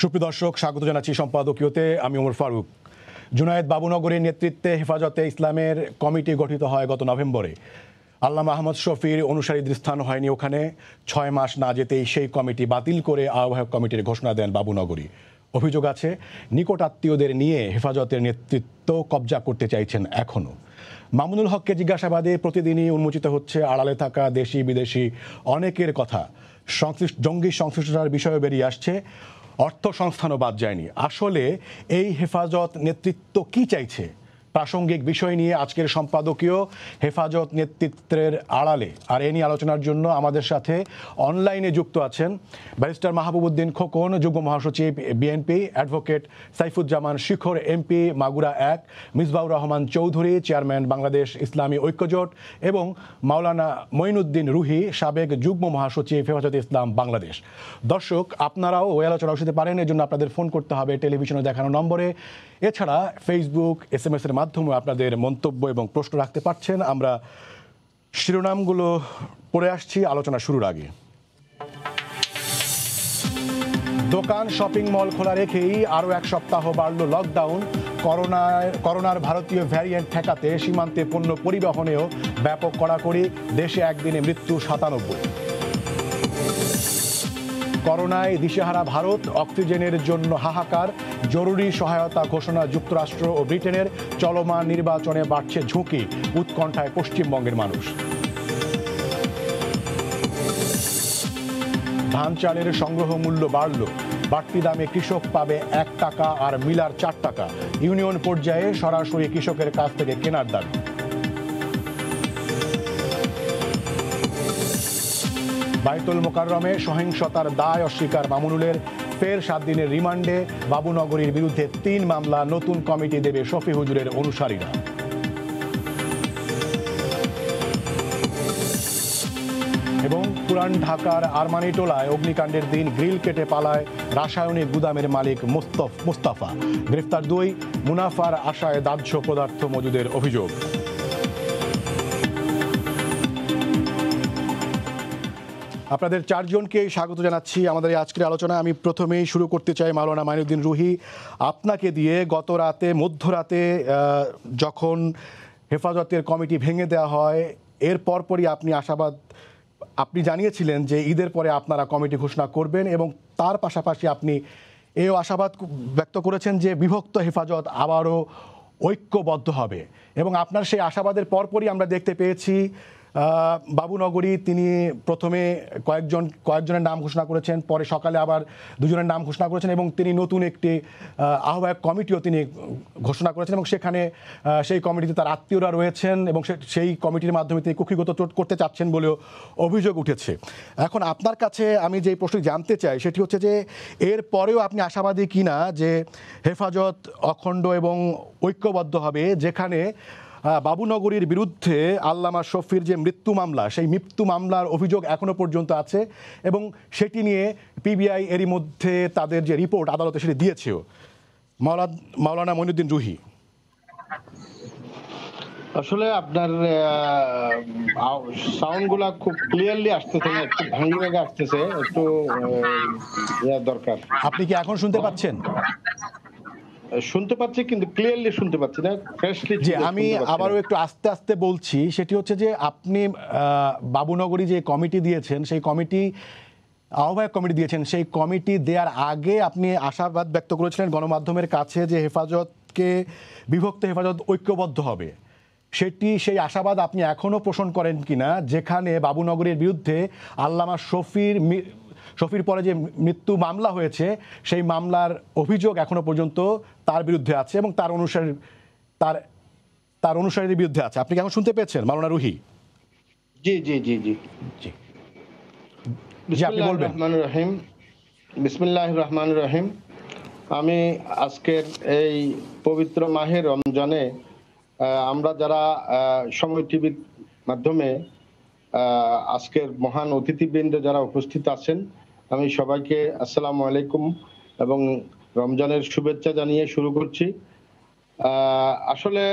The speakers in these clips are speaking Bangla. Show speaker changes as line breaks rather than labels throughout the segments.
সুপ্রিয় দর্শক, স্বাগত জানাচ্ছি সম্পাদকীয়তে। আমি ওমর ফারুক। জুনায়েদ বাবুনগরের নেতৃত্বে হেফাজতে ইসলামের কমিটি গঠিত হয় গত নভেম্বরে। আল্লামা আহমদ শফির অনুসারীদের স্থান হয়নি ওখানে। 6 মাস না যেতেই সেই কমিটি বাতিল করে আহ্বায়ক কমিটির ঘোষণা দেন বাবুনগরী। অভিযোগ আছে নিকট আত্মীয়দের নিয়ে হেফাজতের নেতৃত্ব কবজা করতে চাইছেন এখনও। মামুনুল হককে জিজ্ঞাসাবাদে প্রতিদিনই উন্মোচিত হচ্ছে আড়ালে থাকা দেশি বিদেশি অনেকের কথা। জঙ্গি সংশ্লিষ্টতার বিষয়ে বেরিয়ে আসছে, অর্থ সংস্থানও বাদ যায়নি। আসলে এই হেফাজত নেতৃত্ব কি চাইছে? প্রাসঙ্গিক বিষয় নিয়ে আজকের সম্পাদকীয় হেফাজত নেতৃত্বের আড়ালে। আর এ নিয়ে আলোচনার জন্য আমাদের সাথে অনলাইনে যুক্ত আছেন ব্যারিস্টার মাহবুবউদ্দিন খোকন, যুগ্ম মহাসচিব বিএনপি, অ্যাডভোকেট সাইফুজ্জামান শিখর এমপি মাগুরা 1, মিসবাউর রহমান চৌধুরী চেয়ারম্যান বাংলাদেশ ইসলামী ঐক্যজোট, এবং মাওলানা মঈনুদ্দিন রুহি, সাবেক যুগ্ম মহাসচিব হেফাজতে ইসলাম বাংলাদেশ। দর্শক, আপনারাও ওই আলোচনা অংশ নিতে পারেন। এর জন্য আপনাদের ফোন করতে হবে টেলিভিশনে দেখানো নম্বরে। এছাড়া ফেসবুক, SMS এর মাধ্যমে আপনাদের মন্তব্য এবং প্রশ্ন রাখতে পারছেন। আমরা শিরোনামগুলো পড়ে আসছি আলোচনা শুরুর আগে। দোকান, শপিং মল খোলা রেখেই আরও 1 সপ্তাহ বাড়ল লকডাউন। করোনার ভারতীয় ভ্যারিয়েন্ট ঠেকাতে সীমান্তে পণ্য পরিবহনেও ব্যাপক কড়াকড়ি। দেশে একদিনে মৃত্যু 97। করোনায় দিশেহারা ভারত, অক্সিজেনের জন্য হাহাকার। জরুরি সহায়তা ঘোষণা যুক্তরাষ্ট্র ও ব্রিটেনের। চলমান নির্বাচনে বাড়ছে ঝুঁকি, উৎকণ্ঠায় পশ্চিমবঙ্গের মানুষ। ধান চালের সংগ্রহ মূল্য বাড়ল। বাড়তি দামে কৃষক পাবে 1 টাকা আর মিলার 4 টাকা। ইউনিয়ন পর্যায়ে সরাসরি কৃষকের কাছ থেকে কেনার দাবি। বাইতুল মোকাররমে সহিংসতার দায় অস্বীকার মামুনুলের। ফের 7 দিনের রিমান্ডে। বাবুনগরীর বিরুদ্ধে 3 মামলা। নতুন কমিটি দেবে শফি হুজুরের অনুসারীরা। এবং পুরান ঢাকার আরমানিটোলায় অগ্নিকাণ্ডের দিন গ্রিল কেটে পালায় রাসায়নিক গুদামের মালিক মোস্তাফা। গ্রেফতার 2। মুনাফার আশায় দাহ্য পদার্থ মজুদের অভিযোগ। আপনাদের 4 জনকে স্বাগত জানাচ্ছি আমাদের এই আজকের আলোচনা। আমি প্রথমেই শুরু করতে চাই মাওলানা মঈনুদ্দিন রুহি, আপনাকে দিয়ে। গত রাতে, মধ্যরাতে যখন হেফাজতের কমিটি ভেঙে দেওয়া হয়, এর পরপরই আপনি জানিয়েছিলেন যে ঈদের পরে আপনারা কমিটি ঘোষণা করবেন, এবং তার পাশাপাশি আপনি এও আশাবাদ ব্যক্ত করেছেন যে বিভক্ত হেফাজত আবারও ঐক্যবদ্ধ হবে। এবং আপনার সেই আশাবাদের পরপরই আমরা দেখতে পেয়েছি বাবুনগরী তিনি প্রথমে কয়েকজনের নাম ঘোষণা করেছেন, পরে সকালে আবার 2 জনের নাম ঘোষণা করেছেন, এবং তিনি নতুন একটি আহ্বায়ক কমিটিও তিনি ঘোষণা করেছেন, এবং সেখানে সেই কমিটিতে তার আত্মীয়রা রয়েছেন, এবং সেই কমিটির মাধ্যমে তিনি কক্ষিগত করতে চাচ্ছেন বলেও অভিযোগ উঠেছে। এখন আপনার কাছে আমি যে প্রশ্নটি জানতে চাই সেটি হচ্ছে যে এর পরেও আপনি আশাবাদী কিনা যে হেফাজত অখণ্ড এবং ঐক্যবদ্ধ হবে, যেখানে বাবুনগরীর বিরুদ্ধে আল্লামা শফির যে মৃত্যু মামলা, সেই মৃত্যু মামলার অভিযোগ এখনো পর্যন্ত আছে, এবং সেটি নিয়ে পিবিআই এরই মধ্যে তাদের যে রিপোর্ট আদালতে সেটি দিয়েছেও। মাওলানা মঈনুদ্দিন রুহি।
আসলে আপনার সাউন্ডগুলা খুব ক্লিয়ারলি আসতেছে না, একটু ভাঙি ভাঙি আসতেছে, একটু দরকার।
আপনি কি এখন শুনতে পাচ্ছেন?
শুনতে পাচ্ছি, কিন্তু ক্লিয়ারলি শুনতে পাচ্ছি না।
জি, আমি আবারও একটু আস্তে আস্তে বলছি। সেটি হচ্ছে যে আপনি বাবুনগরী যে কমিটি দিয়েছেন, সেই কমিটি আহ্বায়ক কমিটি দিয়েছেন, সেই কমিটি দেওয়ার আগে আপনি আশাবাদ ব্যক্ত করেছিলেন গণমাধ্যমের কাছে যে হেফাজতকে বিভক্ত হেফাজত ঐক্যবদ্ধ হবে। সেই আশাবাদ আপনি এখনও পোষণ করেন কিনা, যেখানে বাবুনগরীর বিরুদ্ধে আল্লামা শফির পরে যে মৃত্যু মামলা হয়েছে, সেই মামলার অভিযোগ এখনো পর্যন্ত তার বিরুদ্ধে আছে এবং তার অনুসারীদের বিরুদ্ধে আছে। আপনি কি এখন শুনতে পেয়েছেন মাওলানা রুহি?
জি জি জি জি
জি, আপনি বলবেন।
বিসমিল্লাহির রহমানির রহিম। আমি আজকের এই পবিত্র মাহে রমজানে আমরা যারা সময় টিভির মাধ্যমে আজকের মহান অতিথিবৃন্দ যারা উপস্থিত আছেন, আমি সবাইকে আসসালামু আলাইকুম এবং রমজানের শুভেচ্ছা জানিয়ে শুরু করছি। আসলে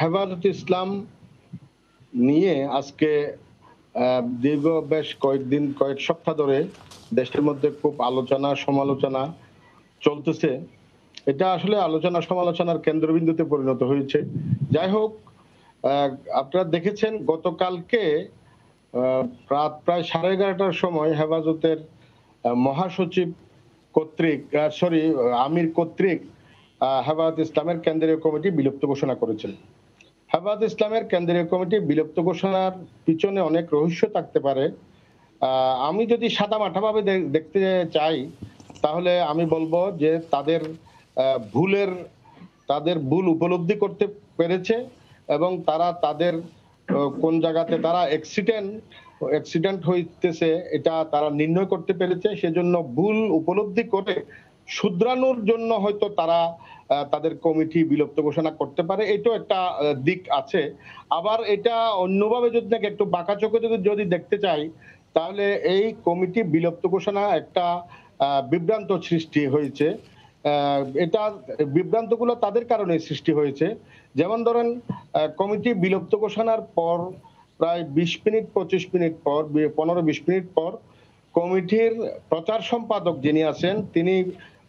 হেফাজত ইসলাম নিয়ে আজকে দীর্ঘ বেশ কয়েক সপ্তাহ ধরে দেশের মধ্যে খুব আলোচনা সমালোচনা চলতেছে, এটা আসলে আলোচনা সমালোচনার কেন্দ্রবিন্দুতে পরিণত হয়েছে। যাই হোক, আপনারা দেখেছেন গতকালকে রাত প্রায় 11:30টার সময় হেফাজতের মহাসচিব কর্তৃক আমির কর্তৃক হেফাজত ইসলামের কেন্দ্রীয় কমিটি বিলুপ্ত ঘোষণা করেছেন। হেফাজত ইসলামের কেন্দ্রীয় কমিটি বিলুপ্ত ঘোষণার পিছনে অনেক রহস্য থাকতে পারে। আমি যদি সাদামাটাভাবে দেখতে চাই, তাহলে আমি বলবো যে তাদের ভুল উপলব্ধি করতে পেরেছে, এবং তারা তাদের কোন জায়গাতে তারা অ্যাক্সিডেন্ট হইতেছে এটা তারা নির্ণয় করতে পেরেছে। সেজন্য ভুল উপলব্ধি করে শুধরানোর জন্য হয়তো তারা তাদের কমিটি বিলুপ্ত ঘোষণা করতে পারে, এটাও একটা দিক আছে। আবার এটা অন্যভাবে যদি একটু বাঁকা চোখে যদি দেখতে চাই, তাহলে এই কমিটি বিলুপ্ত ঘোষণা একটা বিভ্রান্ত সৃষ্টি হয়েছে। এটা বিভ্রান্তগুলো তাদের কারণে সৃষ্টি হয়েছে। যেমন ধরেন, কমিটি বিলুপ্ত ঘোষণার পর প্রায় 20 মিনিট 25 মিনিট পর 15-20 মিনিট পর কমিটির প্রচার সম্পাদক যিনি আছেন তিনি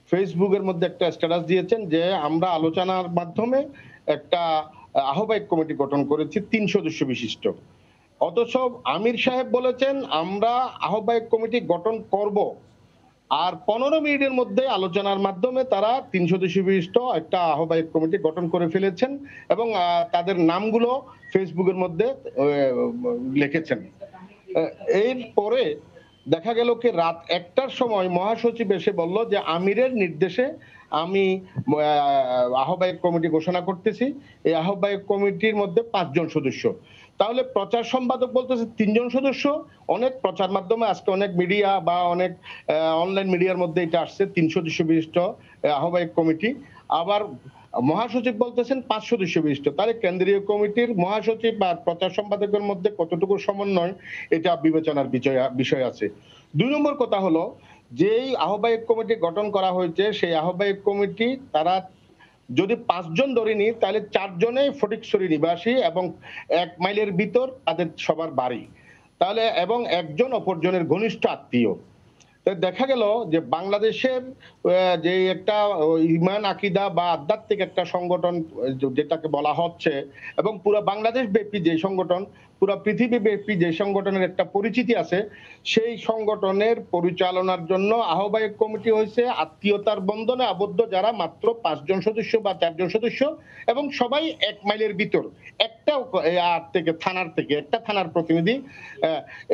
ফেসবুকের মধ্যে একটা স্ট্যাটাস দিয়েছেন যে আমরা আলোচনার মাধ্যমে একটা আহ্বায়ক কমিটি গঠন করেছি 3 সদস্য বিশিষ্ট। অথচ আমির সাহেব বলেছেন আমরা আহ্বায়ক কমিটি গঠন করব, আর 15 মিনিটের মধ্যে আলোচনার মাধ্যমে তারা 3 সদস্য বিশিষ্ট একটা আহ্বায়ক কমিটি গঠন করে ফেলেছেন, এবং তাদের নামগুলো ফেসবুকের মধ্যে লিখেছেন। এরপরে দেখা গেল কি রাত 1টার সময় মহাসচিব এসে বলল যে আমিরের নির্দেশে আমি আহ্বায়ক কমিটি ঘোষণা করতেছি। এই আহ্বায়ক কমিটির মধ্যে 5 জন সদস্য। তাহলে প্রচার সম্পাদক বলতেছে 3 জন সদস্য। অনেক প্রচার মাধ্যমে আজকে অনেক মিডিয়া বা অনেক অনলাইন মিডিয়ার মধ্যে এটা আসছে 3 সদস্য বিশিষ্ট আহ্বায়ক কমিটি। আবার মহাসচিব বলতেছেন 5 সদস্য বিশিষ্ট। তাহলে কেন্দ্রীয় কমিটির মহাসচিব আর প্রচার সম্পাদকের মধ্যে কতটুকু সমন্বয়, এটা বিবেচনার বিষয় আছে। 2 নম্বর কথা হলো, যেই আহ্বায়ক কমিটি গঠন করা হয়েছে সেই আহ্বায়ক কমিটি তারা যদি 5 জন ধরে নিই, তাহলে 4 জনেই ফটিকছড়ি নিবাসী এবং 1 মাইলের ভিতর তাদের সবার বাড়ি, তাহলে এবং একজন অপরজনের ঘনিষ্ঠ আত্মীয়। দেখা গেল যে বাংলাদেশের যে একটা ইমান আকিদা বা আধ্যাত্মিক একটা সংগঠন যেটাকে বলা হচ্ছে, এবং পুরো বাংলাদেশ ব্যাপী যে সংগঠন, পুরো পৃথিবী ব্যাপী যে সংগঠনের একটা পরিচিতি আছে, সেই সংগঠনের পরিচালনার জন্য আহ্বায়ক কমিটি হয়েছে আত্মীয়তার বন্ধনে আবদ্ধ যারা মাত্র 5 জন সদস্য বা 4 জন সদস্য, এবং সবাই 1 মাইলের ভিতর, একটা একটা থানার প্রতিনিধি।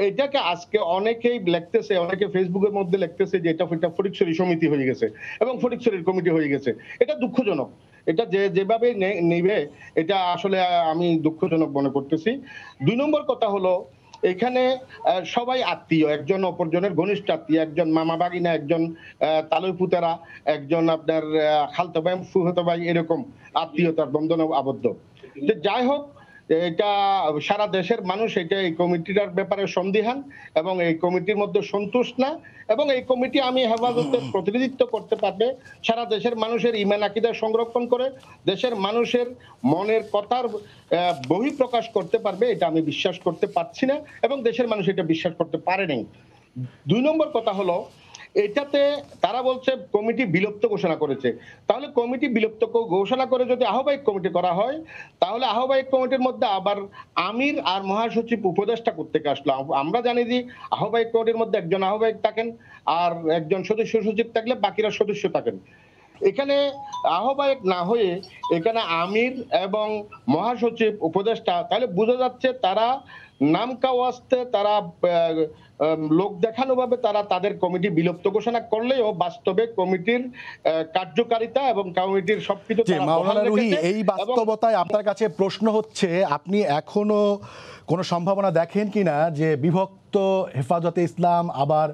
এটাকে আজকে অনেকেই লিখতেছে, অনেকে ফেসবুকের মধ্যে লিখতেছে যে এটা ফটিকছড়ি সমিতি হয়ে গেছে এবং ফটিকছড়ির কমিটি হয়ে গেছে। এটা দুঃখজনক। এটা যেভাবে নেবে, এটা আসলে আমি দুঃখজনক মনে করতেছি। 2 নম্বর কথা হলো, এখানে সবাই আত্মীয়, একজন অপরজনের ঘনিষ্ঠ আত্মীয়, একজন মামা বাগিনা, একজন তালুই পুতেরা, একজন আপনার খালতো ভাই ফুফাতো ভাই, এরকম আত্মীয়তার বন্ধনে আবদ্ধ। যাই হোক, এটা সারা দেশের মানুষ এটা এই কমিটিটার ব্যাপারে সন্দিহান এবং এই কমিটির মধ্যে সন্তুষ্ট না, এবং এই কমিটি আমি হেফাজতের প্রতিনিধিত্ব করতে পারবে, সারা দেশের মানুষের ঈমান আকীদা সংরক্ষণ করে দেশের মানুষের মনের কথার বহিঃপ্রকাশ করতে পারবে, এটা আমি বিশ্বাস করতে পারছি না, এবং দেশের মানুষ এটা বিশ্বাস করতে পারে নাই। 2 নম্বর কথা হলো, এটাতে তারা বলছে কমিটি বিলুপ্ত ঘোষণা করেছে। তাহলে কমিটি বিলুপ্ত ঘোষণা করে যদি আহ্বায়ক কমিটি করা হয়, তাহলে আহ্বায়ক কমিটির মধ্যে আবার আমির আর মহাসচিব উপদেষ্টা করতে আসলো। আমরা জানি যে আহ্বায়ক কমিটির মধ্যে একজন আহ্বায়ক থাকেন, আর একজন সদস্য সচিব থাকলে বাকিরা সদস্য থাকেন। এখানে আহ্বায়ক না হয়ে এখানে আমির এবং মহাসচিব উপদেষ্টা, তাহলে বোঝা যাচ্ছে তারা নামকা ওয়াস্তে, তারা লোক দেখানো ভাবে তারা তাদের কমিটি বিলুপ্ত ঘোষণা করলেও বাস্তবে কমিটির কার্যকারিতা এবং কমিটির সবকিছু।
মাওলানা রুহী, এই বাস্তবতায় আপনার কাছে প্রশ্ন হচ্ছে, আপনি এখনো কোনো সম্ভাবনা দেখেন কিনা যে বিভক্ত হেফাজতে ইসলাম আবার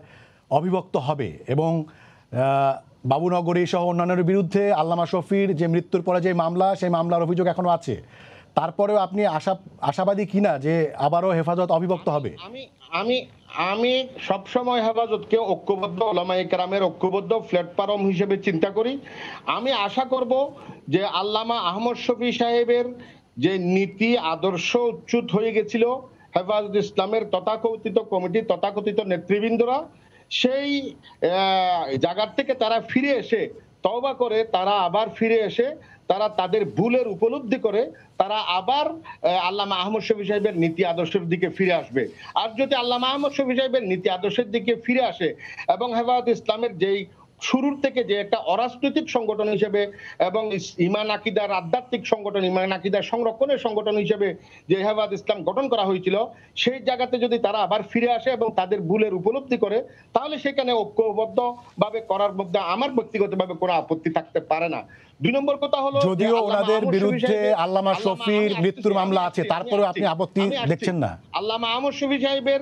অবিভক্ত হবে, এবং বাবুনগরী সহ অন্যান্যের বিরুদ্ধে আল্লামা শফির যে মৃত্যুর পরে যে মামলা, সেই মামলার অভিযোগ এখনো আছে, তারপরেও আপনি আশাবাদী কিনা যে আবারও হেফাজত অবিভক্ত হবে?
আমি সবসময় হেফাজতকে ঐক্যবদ্ধ, ওলামায়ে কেরামের ঐক্যবদ্ধ প্ল্যাটফর্ম হিসেবে চিন্তা করি। আমি আশা করব যে আল্লামা আহমদ শফি সাহেবের যে নীতি আদর্শ উচ্যুত হয়ে গেছিল হেফাজত ইসলামের তথাকথিত কমিটি, তথাকথিত নেতৃবৃন্দরা, সেই জায়গার থেকে তারা ফিরে এসে তওবা করে তারা আবার ফিরে এসে তারা তাদের ভুলের উপলব্ধি করে তারা আবার আল্লামা আহমদ শফী সাহেবের নীতি আদর্শের দিকে ফিরে আসবে। আর যদি আল্লামা আহমদ শফী সাহেবের নীতি আদর্শের দিকে ফিরে আসে এবং হেফাজত ইসলামের যেই শুরুর থেকে যে একটা অরাজনৈতিক সংগঠন হিসেবে এবং ইমান আকিদার আধ্যাত্মিক সংগঠন, ইমান আকিদার সংরক্ষণের সংগঠন হিসেবে যে হেফাজত ইসলাম গঠন করা হয়েছিল, সেই জায়গাতে যদি তারা আবার ফিরে আসে এবং তাদের ভুলের উপলব্ধি করে, তাহলে সেখানে ঐক্যবদ্ধ ভাবে করার মধ্যে আমার ব্যক্তিগতভাবে কোনো আপত্তি থাকতে পারে না। 2 নম্বর কথা হলো,
যদিও ওনাদের বিরুদ্ধে আল্লামা শফীর মৃত্যুর মামলা আছে, তারপরে আপনি আপত্তি দেখছেন না?
আল্লামা আহমদ শফী সাহেবের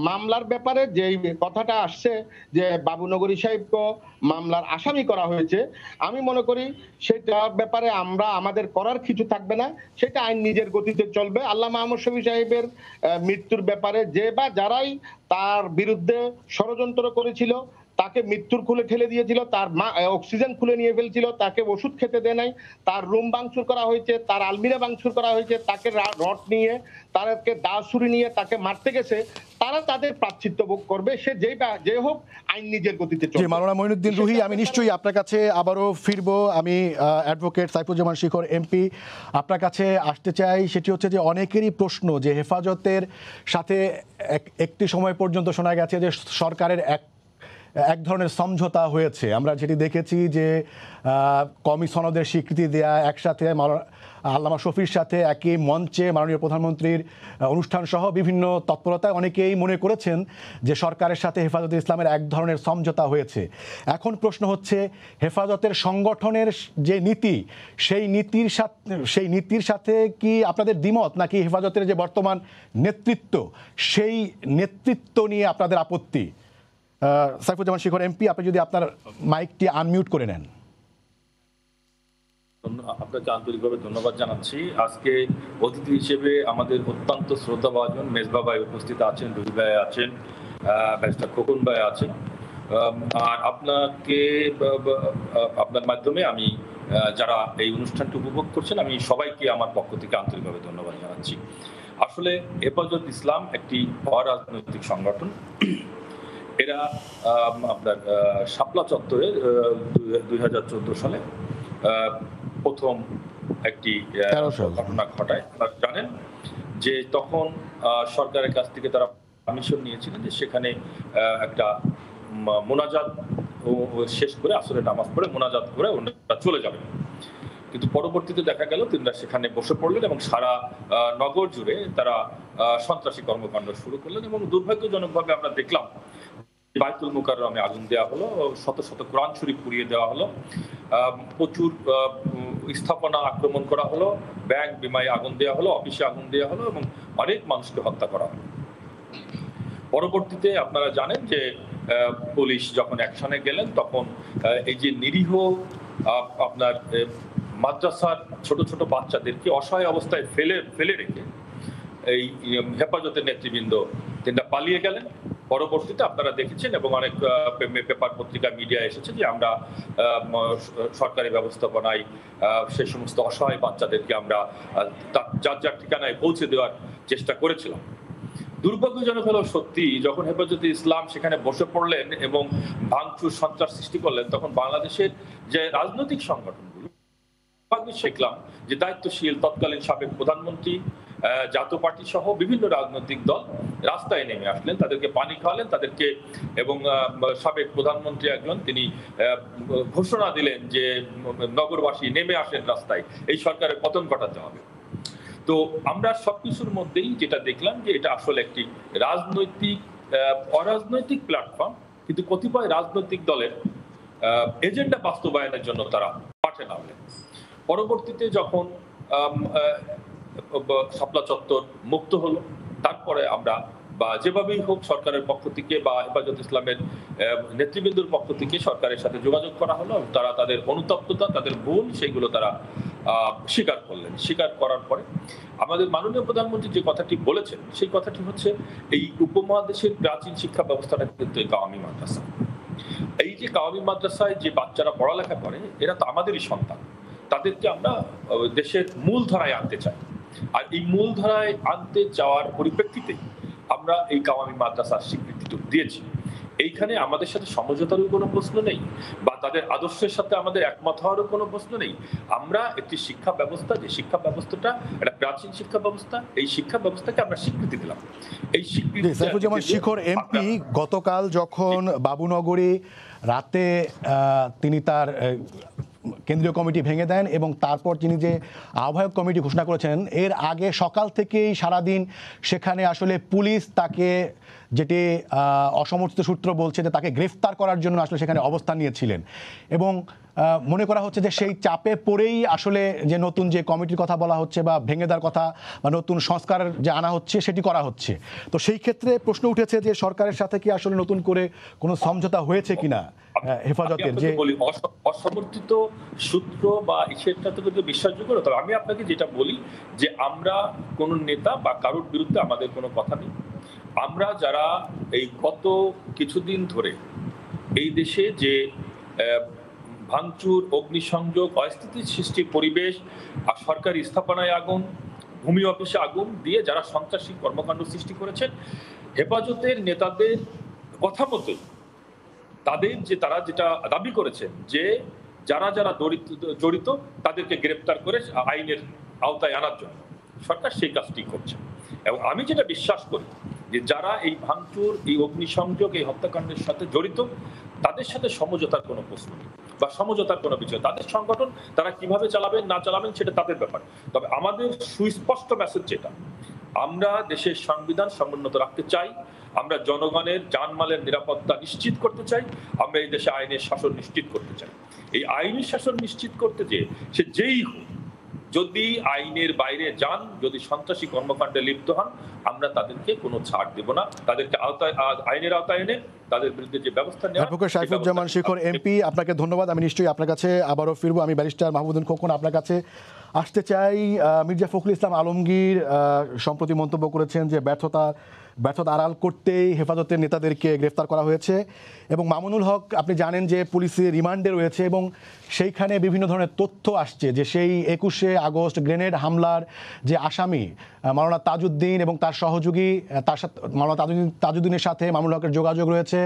মামলার ব্যাপারে যে কথাটা আসছে যে বাবুনগরী সাহেবকে মামলার আসামি করা হয়েছে, আমি মনে করি সেটার ব্যাপারে আমরা আমাদের করার কিছু থাকবে না, সেটা আইন নিজের গতিতে চলবে। আল্লামা আহমদ শফী সাহেবের মৃত্যুর ব্যাপারে যে বা যারাই তার বিরুদ্ধে ষড়যন্ত্র করেছিল, তাকে মৃত্যুর খুলে ঠেলে দিয়েছিল, তার অক্সিজেন খুলে নিয়ে ফেলছিল, তাকে ওষুধ খেতে দেয় নাই, তার রুম ভাঙচুর করা হয়েছে, তার আলমিরা ভাঙচুর করা হয়েছে, তাকে রড নিয়ে, তাকে দা ছুরি নিয়ে তাকে মারতে গেছে, তারা তাদের প্রায়শ্চিত্ত ভোগ করবে। সে যে হোক, আইন নিজের গতিতে চলবে।
মাওলানা মঈনুদ্দিন রুহী, আমি নিশ্চয়ই আপনার কাছে আবারও ফিরবো। আমি অ্যাডভোকেট সাইফুজ্জামান শিখর এমপি আপনার কাছে আসতে চাই। সেটি হচ্ছে যে অনেকেরই প্রশ্ন যে হেফাজতের সাথে একটি সময় পর্যন্ত শোনা গেছে যে সরকারের এক ধরনের সমঝোতা হয়েছে। আমরা যেটি দেখেছি যে কওমি সনদের স্বীকৃতি দেয়া, একসাথে আল্লামা শফীর সাথে একই মঞ্চে মাননীয় প্রধানমন্ত্রীর অনুষ্ঠান সহ বিভিন্ন তৎপরতায় অনেকেই মনে করেছেন যে সরকারের সাথে হেফাজতে ইসলামের এক ধরনের সমঝোতা হয়েছে। এখন প্রশ্ন হচ্ছে, হেফাজতের সংগঠনের যে নীতি, সেই নীতির সাথে কি আপনাদের দ্বিমত, নাকি হেফাজতের যে বর্তমান নেতৃত্ব, সেই নেতৃত্ব নিয়ে আপনাদের আপত্তি? সাইফুজ্জামান শিখর এমপি, আপনি যদি আপনার মাইকটি আনমিউট করে নেন।
আপনাকে আন্তরিকভাবে ধন্যবাদ জানাচ্ছি। আজকে অতিথি হিসেবে আমাদের অত্যন্ত শ্রদ্ধাভাজন মেজবা ভাই উপস্থিত আছেন, রুহি ভাই আছেন, ব্যারিস্টার খোকন ভাই আছেন। আর আপনার মাধ্যমে আমি যারা এই অনুষ্ঠানটি উপভোগ করছেন, আমি সবাইকে আমার পক্ষ থেকে আন্তরিকভাবে ধন্যবাদ জানাচ্ছি। আসলে হেফাজত ইসলাম একটি অরাজনৈতিক সংগঠন। এরা আপনার শাপলা চত্বরে 2014 সালে প্রথম একটি ঘটনা ঘটায়। আপনারা জানেন যে তখন সরকারের কাছ থেকে তারা পারমিশন নিয়েছিলেন যে সেখানে একটা মোনাজাত শেষ করে, আসরের নামাজ পড়ে মোনাজাত করে ওনারা চলে যাবেন। কিন্তু পরবর্তীতে দেখা গেল তিনারা সেখানে বসে পড়লেন এবং সারা নগর জুড়ে তারা সন্ত্রাসী কর্মকাণ্ড শুরু করলেন। এবং দুর্ভাগ্যজনকভাবে আমরা দেখলাম বাইতুল মুকাররমে আগুন দেওয়া হলো, শত শত কোরআন শরীফ পুড়িয়ে দেওয়া হলো, প্রচুর স্থাপনা আক্রমণ করা হলো, ব্যাংক বিমায় আগুন দেওয়া হলো, অফিসে আগুন দেওয়া হলো এবং অনেক মানুষকে হত্যা করা হলো। পরবর্তীতে আপনারা জানেন যে পুলিশ যখন অ্যাকশনে গেলেন, তখন এই যে নিরীহ আপনার মাদ্রাসার ছোট ছোট বাচ্চাদেরকে অসহায় অবস্থায় ফেলে রেখে এই হেফাজতের নেতৃবৃন্দ তিনটা পালিয়ে গেলেন। পরবর্তীতে আপনারা দেখেছেন এবং অনেক পেপার পত্রিকা মিডিয়া এসেছে যে আমরা সরকারি ব্যবস্থাপনায় সেই সমস্ত অসহায় বাচ্চাদেরকে আমরা যার যার ঠিকানায় পৌঁছে দেওয়ার চেষ্টা করেছিলাম। দুর্ভাগ্যজনক হলো সত্যি, যখন হেফাজতে ইসলাম সেখানে বসে পড়লেন এবং ভাঙচুর সন্ত্রাস সৃষ্টি করলেন, তখন বাংলাদেশের যে রাজনৈতিক সংগঠনগুলো শিখলাম যে দায়িত্বশীল তৎকালীন সাবেক প্রধানমন্ত্রী, জাতীয় পার্টি সহ বিভিন্ন রাজনৈতিক দল রাস্তায় নেমে আসলেন, তাদেরকে পানি খাওয়ালেন তাদেরকে, এবং সাবেক প্রধানমন্ত্রী একজন তিনি ঘোষণা দিলেন যে নগরবাসী নেমে আসেন রাস্তায়, এই সরকারের পতন ঘটাতে হবে। তো আমরা সবকিছুর মধ্যেই যেটা দেখলাম যে এটা আসলে একটি অরাজনৈতিক প্ল্যাটফর্ম, কিন্তু কতিপয় রাজনৈতিক দলের এজেন্ডা বাস্তবায়নের জন্য তারা মাঠে নামলেন। পরবর্তীতে যখন শাপলা চত্বর মুক্ত হলো, তারপরে আমরা বা যেভাবেই হোক সরকারের পক্ষ থেকে বা হেফাজত ইসলামের নেতৃবৃন্দের পক্ষ থেকে সরকারের সাথে যোগাযোগ করা হলো। তারা তাদের অনুতপ্ততা, তাদের ভুল, সেইগুলো তারা স্বীকার করলেন। স্বীকার করার পরে আমাদের মাননীয় প্রধানমন্ত্রী যে কথাটি বলেছেন, সেই কথাটি হচ্ছে এই উপমহাদেশের প্রাচীন শিক্ষা ব্যবস্থাটা কিন্তু কাওয়ামি মাদ্রাসা। এই যে কাওয়ামি মাদ্রাসায় যে বাচ্চারা পড়ালেখা করে, এরা তো আমাদেরই সন্তান, তাদেরকে আমরা দেশের মূল ধারায় আনতে চাই। আর এই মূল ধারায় আনতে চাওয়ার পরিপ্রেক্ষিতে আমরা এই কাওয়ামি মাদ্রাসার স্বীকৃতি দিয়েছি। এইখানে আমাদের সাথে সমঝোতারও কোনো প্রশ্ন নেই, বা তাদের আদর্শের সাথে আমাদের একমত হওয়ারও কোনো প্রশ্ন নেই। আমরা একটি শিক্ষা ব্যবস্থা, যে শিক্ষা ব্যবস্থাটা একটা প্রাচীন শিক্ষা ব্যবস্থা, এই শিক্ষা ব্যবস্থাকে আমরা স্বীকৃতি দিলাম। এই স্বীকৃতি
সাইফুজ্জামান শিখর এমপি গতকাল যখন বাবুনগরী রাতে তিনি তার কেন্দ্রীয় কমিটি ভেঙে দেন এবং তারপর তিনি যে আহ্বায়ক কমিটি ঘোষণা করেছেন, এর আগে সকাল থেকেই সারাদিন সেখানে আসলে পুলিশ তাকে, যেটি অসমর্থিত সূত্র বলছে যে তাকে গ্রেফতার করার জন্য আসলে সেখানে অবস্থান নিয়েছিলেন এবং মনে করা হচ্ছে যে সেই চাপে পড়েই আসলে যে নতুন যে কমিটির কথা বলা হচ্ছে বা ভেঙে দেওয়ার কথা বা নতুন সংস্কার যে আনা হচ্ছে সেটি করা হচ্ছে। তো সেই ক্ষেত্রে প্রশ্ন উঠেছে যে সরকারের সাথে কি আসলে নতুন করে কোনো সমঝোতা হয়েছে কিনা হেফাজতের, যে
অসমর্থিত সূত্র বা সেটা তো বিশ্বাসযোগ্য না। তবে আমি আপনাকে যেটা বলি যে আমরা কোন নেতা বা কারোর বিরুদ্ধে আমাদের কোনো কথা নেই। আমরা যারা এই গত কিছুদিন ধরে এই দেশে যে ভাঙচুর, অগ্নিসংযোগ, অস্থিতির সৃষ্টি পরিবেশ, আর সরকারি স্থাপনায় আগুন, ভূমি অফিসে আগুন দিয়ে যারা সন্ত্রাসী কর্মকাণ্ড সৃষ্টি করেছেন, হেফাজতের নেতাদের কথা মতোই তাদের যে তারা যেটা দাবি করেছেন যে যারা যারা জড়িত তাদেরকে গ্রেপ্তার করে আইনের আওতায় আনার জন্য সরকার সেই কাজটি করছে। এবং আমি যেটা বিশ্বাস করি যে যারা এই ভাঙচুর, এই অগ্নিসংযোগ, এই হত্যাকাণ্ডের সাথে জড়িত তাদের সাথে সমঝোতার কোনো প্রশ্ন নেই বা সমঝোতার কোনো বিষয়। তাদের সংগঠন তারা কিভাবে চালাবেন না চালাবেন সেটা তাদের ব্যাপার। তবে আমাদের সুস্পষ্ট মেসেজ যেটা, আমরা দেশের সংবিধান সমুন্নত রাখতে চাই, আমরা জনগণের জানমালের নিরাপত্তা নিশ্চিত করতে চাই, আমরা এই দেশে আইনের শাসন নিশ্চিত করতে চাই। এই আইনি শাসন নিশ্চিত করতে যে সে যেই হোক, যদি আইনের বাইরে যান, যদি সন্ত্রাসী কর্মকাণ্ডে লিপ্ত হন, আমরা তাদেরকে কোনো ছাড় দেব না। তাদেরকে আইনের আওতায় এনে তাদের বিরুদ্ধে যে ব্যবস্থা নেওয়া।
অ্যাডভোকেট সাইফুজ্জামান শিখর এমপি, আপনাকে ধন্যবাদ। আমি নিশ্চয়ই আপনার কাছে আবারও ফিরবো। আমি ব্যারিস্টার মাহমুদুল খোকন আপনার কাছে আসতে চাই। মির্জা ফখরুল ইসলাম আলমগীর সম্প্রতি মন্তব্য করেছেন যে ব্যর্থতা আড়াল করতেই হেফাজতের নেতাদেরকে গ্রেফতার করা হয়েছে এবং মামুনুল হক আপনি জানেন যে পুলিশের রিমান্ডে রয়েছে এবং সেইখানে বিভিন্ন ধরনের তথ্য আসছে যে সেই 21শে আগস্ট গ্রেনেড হামলার যে আসামি মাওলানা তাজউদ্দিন এবং তার সহযোগী, তার সাথে মাওলানা তাজউদ্দিনের সাথে মামুনুল হকের যোগাযোগ রয়েছে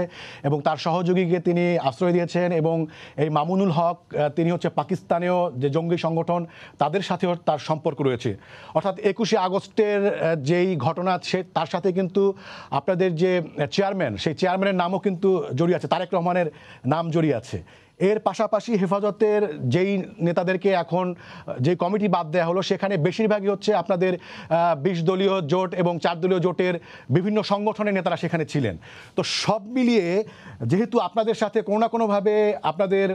এবং তার সহযোগীকে তিনি আশ্রয় দিয়েছেন এবং এই মামুনুল হক তিনি হচ্ছে পাকিস্তানেও যে জঙ্গি সংগঠন তাদের সাথেও তার সম্পর্ক রয়েছে। অর্থাৎ 21শে আগস্টের যেই ঘটনা তার সাথে কিন্তু আপনাদের যে চেয়ারম্যান, সেই চেয়ারম্যানের নামও কিন্তু জড়িয়ে আছে, তারেক রহমানের নাম জড়িয়ে আছে। এর পাশাপাশি হেফাজতের যেই নেতাদেরকে এখন যে কমিটি বাদ দেওয়া হলো সেখানে বেশিরভাগই হচ্ছে আপনাদের 20 দলীয় জোট এবং 4 দলীয় জোটের বিভিন্ন সংগঠনের নেতারা সেখানে ছিলেন। তো সব মিলিয়ে যেহেতু আপনাদের সাথে কোনো না কোনোভাবে আপনাদের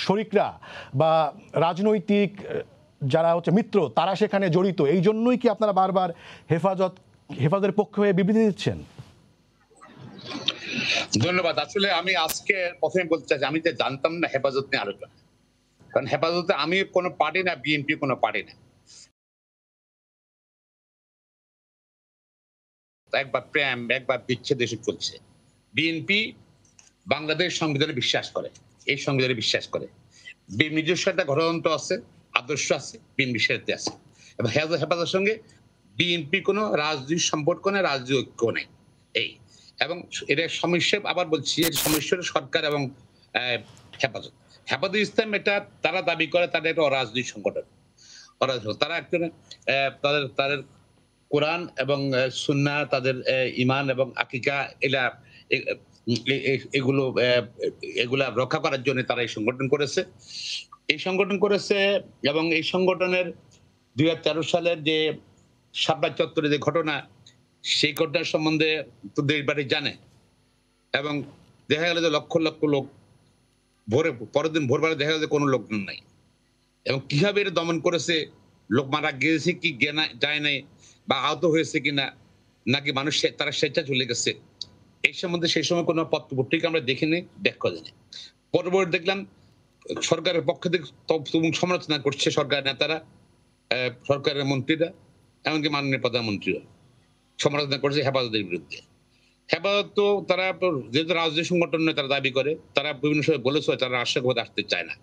শরিকরা বা রাজনৈতিক যারা হচ্ছে মিত্র তারা সেখানে জড়িত, এই জন্যই কি আপনারা বারবার হেফাজতের পক্ষ হয়ে বিবৃতি দিচ্ছেন?
ধন্যবাদ। আসলে আমি আজকে প্রথমে বলতে চাই আমি তো জানতাম না হেফাজত নিয়ে আলোচনা, কারণ হেফাজতে আমি কোনো পার্টি না, বিএনপি কোনো পার্টি না। একবার প্রেম একবার বিচ্ছেদ এসব চলছে। বিএনপি বাংলাদেশ সংবিধানে বিশ্বাস করে, এই সংবিধানে বিশ্বাস করে। নিজস্ব একটা গণতন্ত্র আছে, আদর্শ আছে, বিএনপি সাথে আছে এবং হেফাজতের সঙ্গে বিএনপি কোনো রাজনৈতিক সম্পর্ক নেই, রাজনৈতিক ঐক্য নেই। এই এবং এটা সমস্যা, আবার বলছি এর সমস্যা সরকার এবং হেফাজত ইসলাম এটা তারা দাবি করে তাদের একটা অরাজনৈতিক সংগঠন। তারা একজন তাদের কোরআন এবং সুন্নাহ, তাদের ঈমান এবং আকীকা এগুলা রক্ষা করার জন্য তারা এই সংগঠন করেছে এবং এই সংগঠনের 2013 সালের যে শাপলা চত্বরে যে ঘটনা, সেই ঘটনার সম্বন্ধে তো দেশবাসী জানে এবং দেখা গেল যে লক্ষ লক্ষ লোক পরের দিন ভোরবেলা দেখা গেল যে কোনো লোকজন নাই এবং কিভাবে এটা দমন করেছে, লোক মারা গিয়েছে কি যায় নাই বা আহত হয়েছে কিনা, নাকি মানুষ তারা স্বেচ্ছা চলে গেছে, এই সম্বন্ধে সেই সময় কোনো পত্রপত্রিকা আমরা দেখিনি, ব্যাখ্যা জানি। পরবর্তী দেখলাম সরকারের পক্ষ থেকে সমালোচনা করছে সরকারের নেতারা, সরকারের মন্ত্রীরা, এমনকি মাননীয় প্রধানমন্ত্রীরা সমালোচনা করছে হেফাজতের বিরুদ্ধে। হেফাজত তো তারা যেহেতু রাজনৈতিক সংগঠন নয়, তারা দাবি করে, তারা বিভিন্ন সময় বলেছে তারা রাষ্ট্রপতি আসতে চায় না,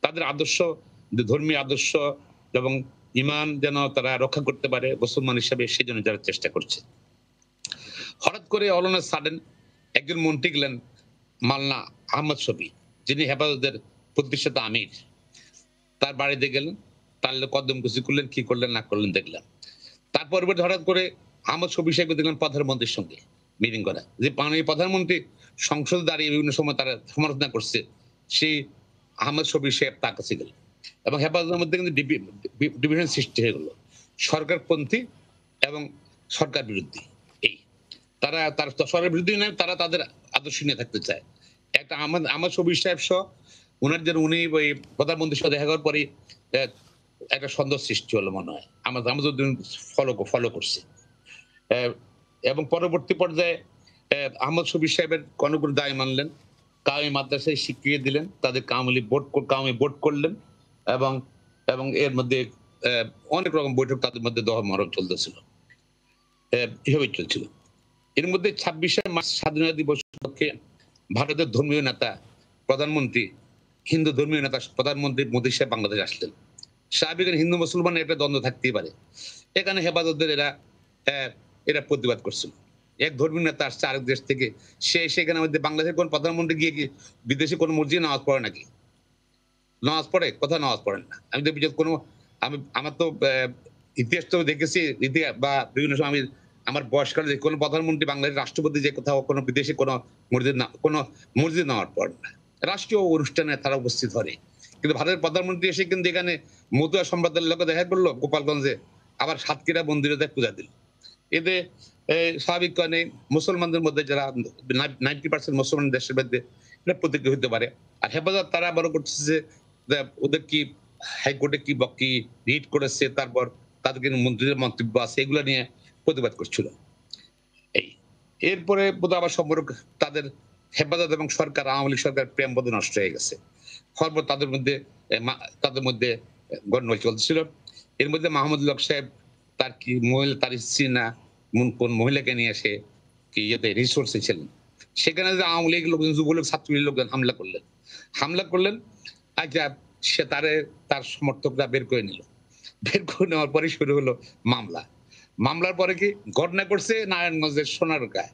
তাদের আদর্শ, ধর্মীয় আদর্শ এবং ঈমান যেন তারা রক্ষা করতে পারে মুসলমান হিসাবে, সেই জন্য যারা চেষ্টা করছে। হঠাৎ করে অল অন এ সাডেন একজন মন্ত্রী গেলেন মাওলানা আহমদ শফি, যিনি হেফাজতের প্রতিষ্ঠাতা আমির, তার বাড়িতে গেলেন, তার কদম কুচি করলেন, কি করলেন না করলেন দেখলাম। তার পরবর্তী হঠাৎ করে আহমদ শফি সাহেব দেখলেন প্রধানমন্ত্রীর সঙ্গে মিটিং করা, যে মাননীয় প্রধানমন্ত্রী সংসদে দাঁড়িয়ে বিভিন্ন সময় তারা সমালোচনা করছে, সেই আহমদ শফি সাহেব তার কাছে গেলেন এবং হেফাজতের মধ্যে কিন্তু ডিভিশন সৃষ্টি হয়ে গেল, সরকারপন্থী এবং সরকার বিরোধী। এই তারা তার সরকার বিরোধী নয়, তারা তাদের আদর্শ নিয়ে থাকতে চায়। একটা আহমদ শফি সাহেব সহ উনি ওই প্রধানমন্ত্রীর সাথে দেখা করার পরে একটা সন্দেহ সৃষ্টি হলো মনে হয়, আমাদের ফলো করছে। এবং পরবর্তী পর্যায়ে আহমদ শফি সাহেবের অনেকগুলো দায় মানলেন, কাওমি মাদ্রাসায় শিখিয়ে দিলেন, তাদের কাওমি বোর্ড করলেন এবং এবং এর মধ্যে অনেক রকম বৈঠক তাদের মধ্যে মরম চলতেছিল, এভাবে চলছিল। এর মধ্যে 26শে মার্চ স্বাধীনতা দিবস উপলক্ষে ভারতের ধর্মীয় নেতা প্রধানমন্ত্রী, হিন্দু ধর্মীয় নেতা প্রধানমন্ত্রী মোদী সাহেব বাংলাদেশে আসলেন। স্বাভাবিক হিন্দু মুসলমানের একটা দ্বন্দ্ব থাকতেই পারে, এখানে হেফাজতের এরা প্রতিবাদ করছিল। এক ধর্মীয় নেতা আসছে আরেক দেশ থেকে, সেখানে মধ্যে বাংলাদেশের কোন প্রধানমন্ত্রী গিয়ে কি বিদেশে কোনো মসজিদে নামাজ পড়ে নাকি? নামাজ পড়ে? কোথাও নামাজ পড়েন না। আমি তো কোনো আমার তো ইতিহাস তো দেখেছি, ইতিহাস বা বিভিন্ন সময় আমি আমার বয়সকালে কোনো প্রধানমন্ত্রী বাংলাদেশের রাষ্ট্রপতি যে কোথাও কোনো বিদেশে কোনো মসজিদ নামাজ পড়েন না, রাষ্ট্রীয় অনুষ্ঠানে তারা উপস্থিত হয়। কিন্তু ভারতের প্রধানমন্ত্রী এসে কিন্তু এখানে মতুয়া সম্প্রদায়ের লোক দেখা করলো গোপালগঞ্জে, আবার সাতক্ষীরা মন্দিরে পূজা দিল। এতে স্বাভাবিক কারণে মুসলমানদের মধ্যে যারা 90% মুসলমান দেশের মধ্যে এটা প্রতিক্রিয়া হতে পারে। আর হেফাজত তারা বড় করতেছে যে ওদের কি হাইকোর্টে কি রিট করেছে, তারপর তাদেরকে মন্ত্রীদের মন্তব্য আছে, এগুলো নিয়ে প্রতিবাদ করছিল। এরপরে বোধহয় আবার সম্পর্ক তাদের হেফাজত এবং সরকার, আওয়ামী লীগ সরকার প্রেম বোধ নষ্ট হয়ে গেছে। ফলবত তাদের মধ্যে গন্ডগোল চলছিল। এর মধ্যে মাহমুদ হক সাহেব তার স্ত্রী না কোন মহিলাকে নিয়ে এসে কি রিসোর্সে ছিলেন, সেখানে যে আওয়ামী লীগ লোকজন, যুবলীগ, ছাত্রলীগ লোকজন হামলা করলেন। আচ্ছা, সে তার সমর্থকরা বের করে নিল। বের করে নেওয়ার পরে শুরু হলো মামলার পরে কি ঘটনা করছে নারায়ণগঞ্জের সোনারগাঁয়,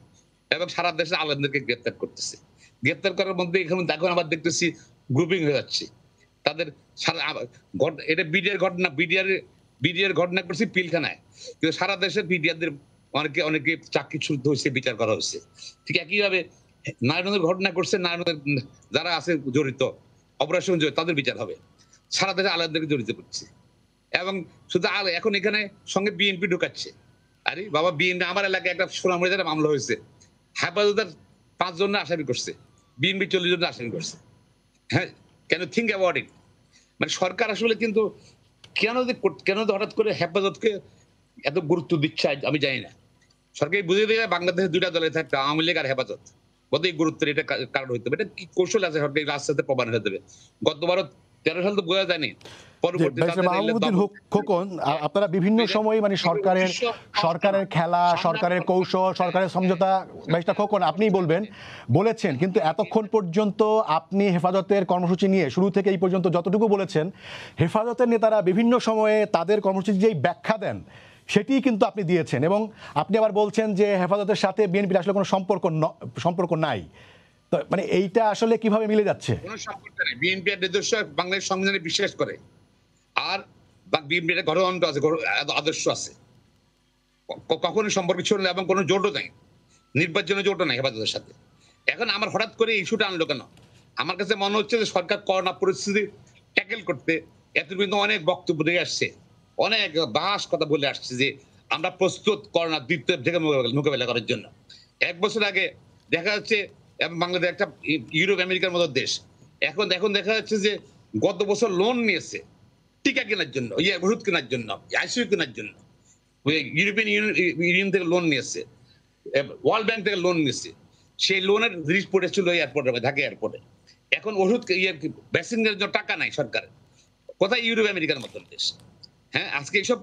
এবং সারা দেশে আলেমদেরকে গ্রেপ্তার করতেছে। গ্রেপ্তার করার মধ্যে এখানে এখন আবার দেখতেছি গ্রুপিং হয়ে যাচ্ছে তাদের। এটা বিডিআর ঘটনা করছে পিলখানায়, কিন্তু সারা দেশের বিডিআরদের অনেকে চাকরিচ্যুত হয়েছে, বিচার করা হয়েছে। ঠিক একইভাবে নারায়ণগঞ্জের ঘটনা করছে, নারায়ণগঞ্জের যারা আছে জড়িত, অপারেশন জড়িত, তাদের বিচার হবে। সারা দেশে আলেমদেরকে জড়িত করছে এবং শুধু এখন এখানে সঙ্গে বিএনপি ঢুকাচ্ছে। আরে বাবা, বিএনপি আমার এলাকায় একটা সোনামুড়িতে মামলা হয়েছে, হেফাজতের 5 জন আসামি করছে, বিএনপি 40 জন আসামি করছে। হ্যাঁ, কেন থিঙ্ক অ্যাবাউট ইট। মানে সরকার আসলে কিন্তু কেন হঠাৎ করে হেফাজতকে এত গুরুত্ব দিচ্ছে আমি জানি না। সরকার বুঝিয়ে দিয়ে বাংলাদেশের 2টা দলে থাকবে, আওয়ামী লীগ আর হেফাজত, বোধহয় গুরুত্বের এটা কারণ হইতে হবে। এটা কি কৌশল আছে সরকার রাস্তাতে প্রমাণ হয়ে দেবে? গতবার 13 সাল তো বোঝা যায়নি।
খোকন, আপনারা বিভিন্ন সময় মানে সরকারের খেলা, সরকারের কৌশল, সরকারের সমঝোতা, ব্যারিস্টার খোকন আপনিই বলেছেন, কিন্তু এতক্ষণ পর্যন্ত আপনি হেফাজতের কর্মসূচি নিয়ে শুরু থেকে এই পর্যন্ত যতটুকু বলেছেন, হেফাজতের নেতারা বিভিন্ন সময়ে তাদের কর্মসূচি যেই ব্যাখ্যা দেন সেটি কিন্তু আপনি দিয়েছেন, এবং আপনি আবার বলছেন যে হেফাজতের সাথে বিএনপির আসলে কোনো সম্পর্ক নাই। তো মানে এইটা আসলে কিভাবে মিলে যাচ্ছে?
কোনো সম্পর্ক নেই। বিএনপি এর নিজস্ব বাংলাদেশ সংবিধানে বিশ্বাস করে, আর বিএনপির গণতন্ত্র আছে, আদর্শ আছে, কখনো সম্পর্ক ছিল না এবং কোনো জোটও নাই, নির্বাচনের জোটও নাই হেফাজতের সাথে। এখন আমার হঠাৎ করে ইস্যুটা আনলো কেন? আমার কাছে মনে হচ্ছে যে সরকার করোনা পরিস্থিতি ট্যাকেল করতে এতদিন অনেক বক্তব্য দিয়ে আসছে, অনেক বাস কথা বলে আসছে যে আমরা প্রস্তুত করোনা দ্বিতীয় থেকে মোকাবেলা করার জন্য। 1 বছর আগে দেখা যাচ্ছে বাংলাদেশ একটা ইউরোপ আমেরিকার মতো দেশ, এখন দেখা যাচ্ছে যে গত বছর লোন নিয়েছে টিকা কেনার জন্য, ওষুধ কেনার জন্য, আইসিইউ কেনার জন্য। ইউরোপিয়ান ইউনিয়ন থেকে লোন নিয়েছে, ওয়ার্ল্ড ব্যাংক থেকে লোন নিয়েছে। সেই লোনের রিপোর্ট ছিল এয়ারপোর্টে, ঢাকা এয়ারপোর্টে। এখন ওষুধ ভ্যাকসিনের জন্য টাকা নাই সরকারের। কোথায় ইউরোপ আমেরিকার মতন দেশ? হ্যাঁ, আজকে এইসব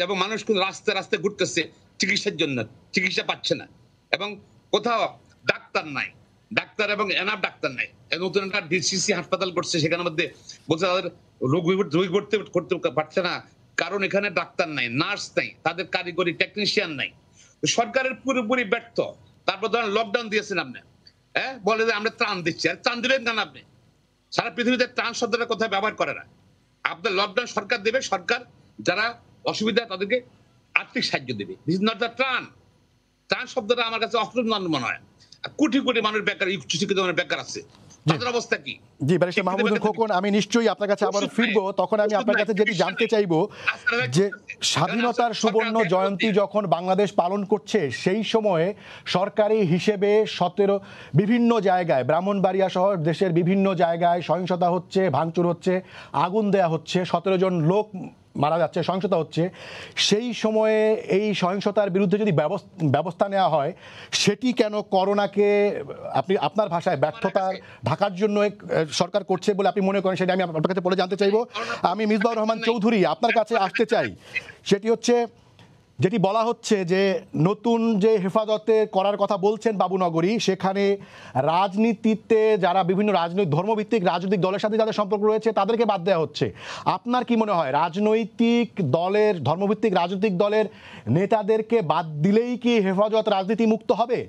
এবং মানুষ কিন্তু রাস্তায় ঘুরতেছে চিকিৎসার জন্য, চিকিৎসা পাচ্ছে না, এবং কোথাও ডাক্তার নাই, ডাক্তার এবং এনাফ ডাক্তার নাই। নতুন একটা ডিসিসি হাসপাতাল করছে, সেখানের মধ্যে বলছে তাদের রোগ ভর্তি করতে পারছে না, কারণ এখানে ডাক্তার নাই, নার্স নাই, তাদের কারিগরি টেকনিশিয়ান নাই। সরকারের পুরোপুরি ব্যর্থ। তারপর ধরেন লকডাউন দিয়েছেন আপনি, হ্যাঁ, বলে যে আমরা ত্রাণ দিচ্ছি। আর ত্রাণ দিবেন কেন আপনি? সারা পৃথিবীতে ত্রাণ শব্দটা কোথায় ব্যবহার করে না। আপনার লকডাউন সরকার দেবে, সরকার যারা অসুবিধা তাদেরকে আর্থিক সাহায্য দেবে। দিস ইজ নট দ্য ত্রাণ। ত্রাণ শব্দটা আমার কাছে অসম্মান মনে হয়। আর কোটি কোটি মানুষ বেকার, উচ্চশিক্ষিত মানুষ বেকার আছে, তাদের অবস্থা কি?
জি ব্যারিস্টার মাহমুদুল খোকন, আমি নিশ্চয়ই আপনার কাছে আবার ফিরবো। তখন আমি আপনার কাছে যেটি জানতে চাইবো যে স্বাধীনতার সুবর্ণ জয়ন্তী যখন বাংলাদেশ পালন করছে, সেই সময়ে সরকারি হিসেবে 17 বিভিন্ন জায়গায়, ব্রাহ্মণবাড়িয়া সহ দেশের বিভিন্ন জায়গায় সহিংসতা হচ্ছে, ভাঙচুর হচ্ছে, আগুন দেয়া হচ্ছে, 17 জন লোক মারা যাচ্ছে, সহিংসতা হচ্ছে। সেই সময়ে এই সহিংসতার বিরুদ্ধে যদি ব্যবস্থা নেওয়া হয়, সেটি কেন করোনাকে আপনি আপনার ভাষায় ব্যর্থতার ঢাকার জন্য সরকার করছে বলে আপনি মনে করেন, সেটা আমি আপনার কাছে বলে জানতে চাইবো। আমি মিসবাহুর রহমান চৌধুরী আপনার কাছে আসতে চাই। সেটি হচ্ছে যেটি বলা হচ্ছে যে নতুন যে হেফাজতে করার কথা বলছেন বাবুনগরী, সেখানে রাজনীতিতে যারা বিভিন্ন ধর্মভিত্তিক রাজনৈতিক দলের সাথে যাদের সম্পর্ক রয়েছে তাদেরকে বাদ দেওয়া হচ্ছে। আপনার কি মনে হয় রাজনৈতিক দলের, ধর্মভিত্তিক রাজনৈতিক দলের নেতাদেরকে বাদ দিলেই কি হেফাজত রাজনীতি মুক্ত হবে?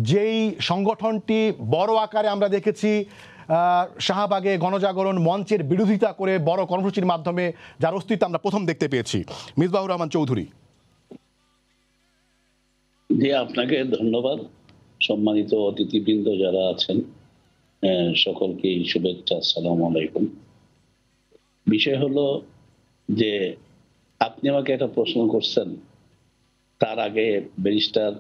যেই সংগঠনটি বড় আকারে আমরা দেখেছি শাহবাগে গণজাগরণ মঞ্চের বিরোধিতা করে বড় কর্মসূচির মাধ্যমে, যার অস্তিত্ব আমরা প্রথম দেখতে পেয়েছি। মিসবাহুর রহমান চৌধুরী।
জি, আপনাকে ধন্যবাদ। সম্মানিত অতিথিবৃন্দ যারা আছেন সকলকে শুভেচ্ছা, আসসালামু আলাইকুম। বিষয় হলো যে আপনি আমাকে একটা প্রশ্ন করছেন, তার আগে ব্যারিস্টার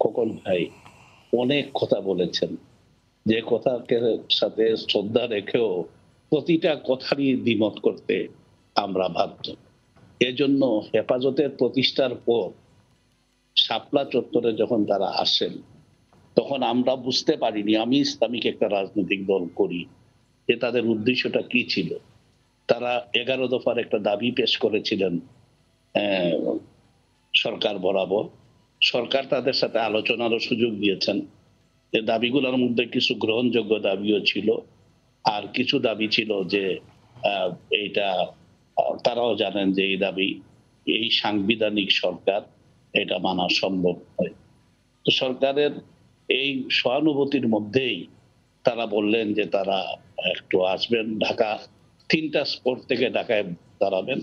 খোকন ভাই অনেক কথা বলেছেন, যে কথাকে সাথে শ্রদ্ধা রেখেও প্রতিটা কথারই দ্বিমত করতে আমরা বাধ্য। এজন্য হেফাজতের প্রতিষ্ঠার পর শাপলা চত্বরে যখন তারা আসেন, তখন আমরা বুঝতে পারিনি, আমি ইসলামিক একটা রাজনৈতিক দল করি, যে তাদের উদ্দেশ্যটা কি ছিল। তারা 11 দফার একটা দাবি পেশ করেছিলেন সরকার বরাবর। সরকার তাদের সাথে আলোচনারও সুযোগ দিয়েছেন। এই দাবিগুলোর মধ্যে কিছু গ্রহণযোগ্য দাবিও ছিল, আর কিছু দাবি ছিল যে এইটা তারাও জানেন যে এই দাবি এই সাংবিধানিক সরকার এটা মানা সম্ভব হয়। তো সরকারের এই সহানুভূতির মধ্যেই তারা বললেন যে তারা একটু আসবেন ঢাকা, 3টা স্পট থেকে ঢাকায় দাঁড়াবেন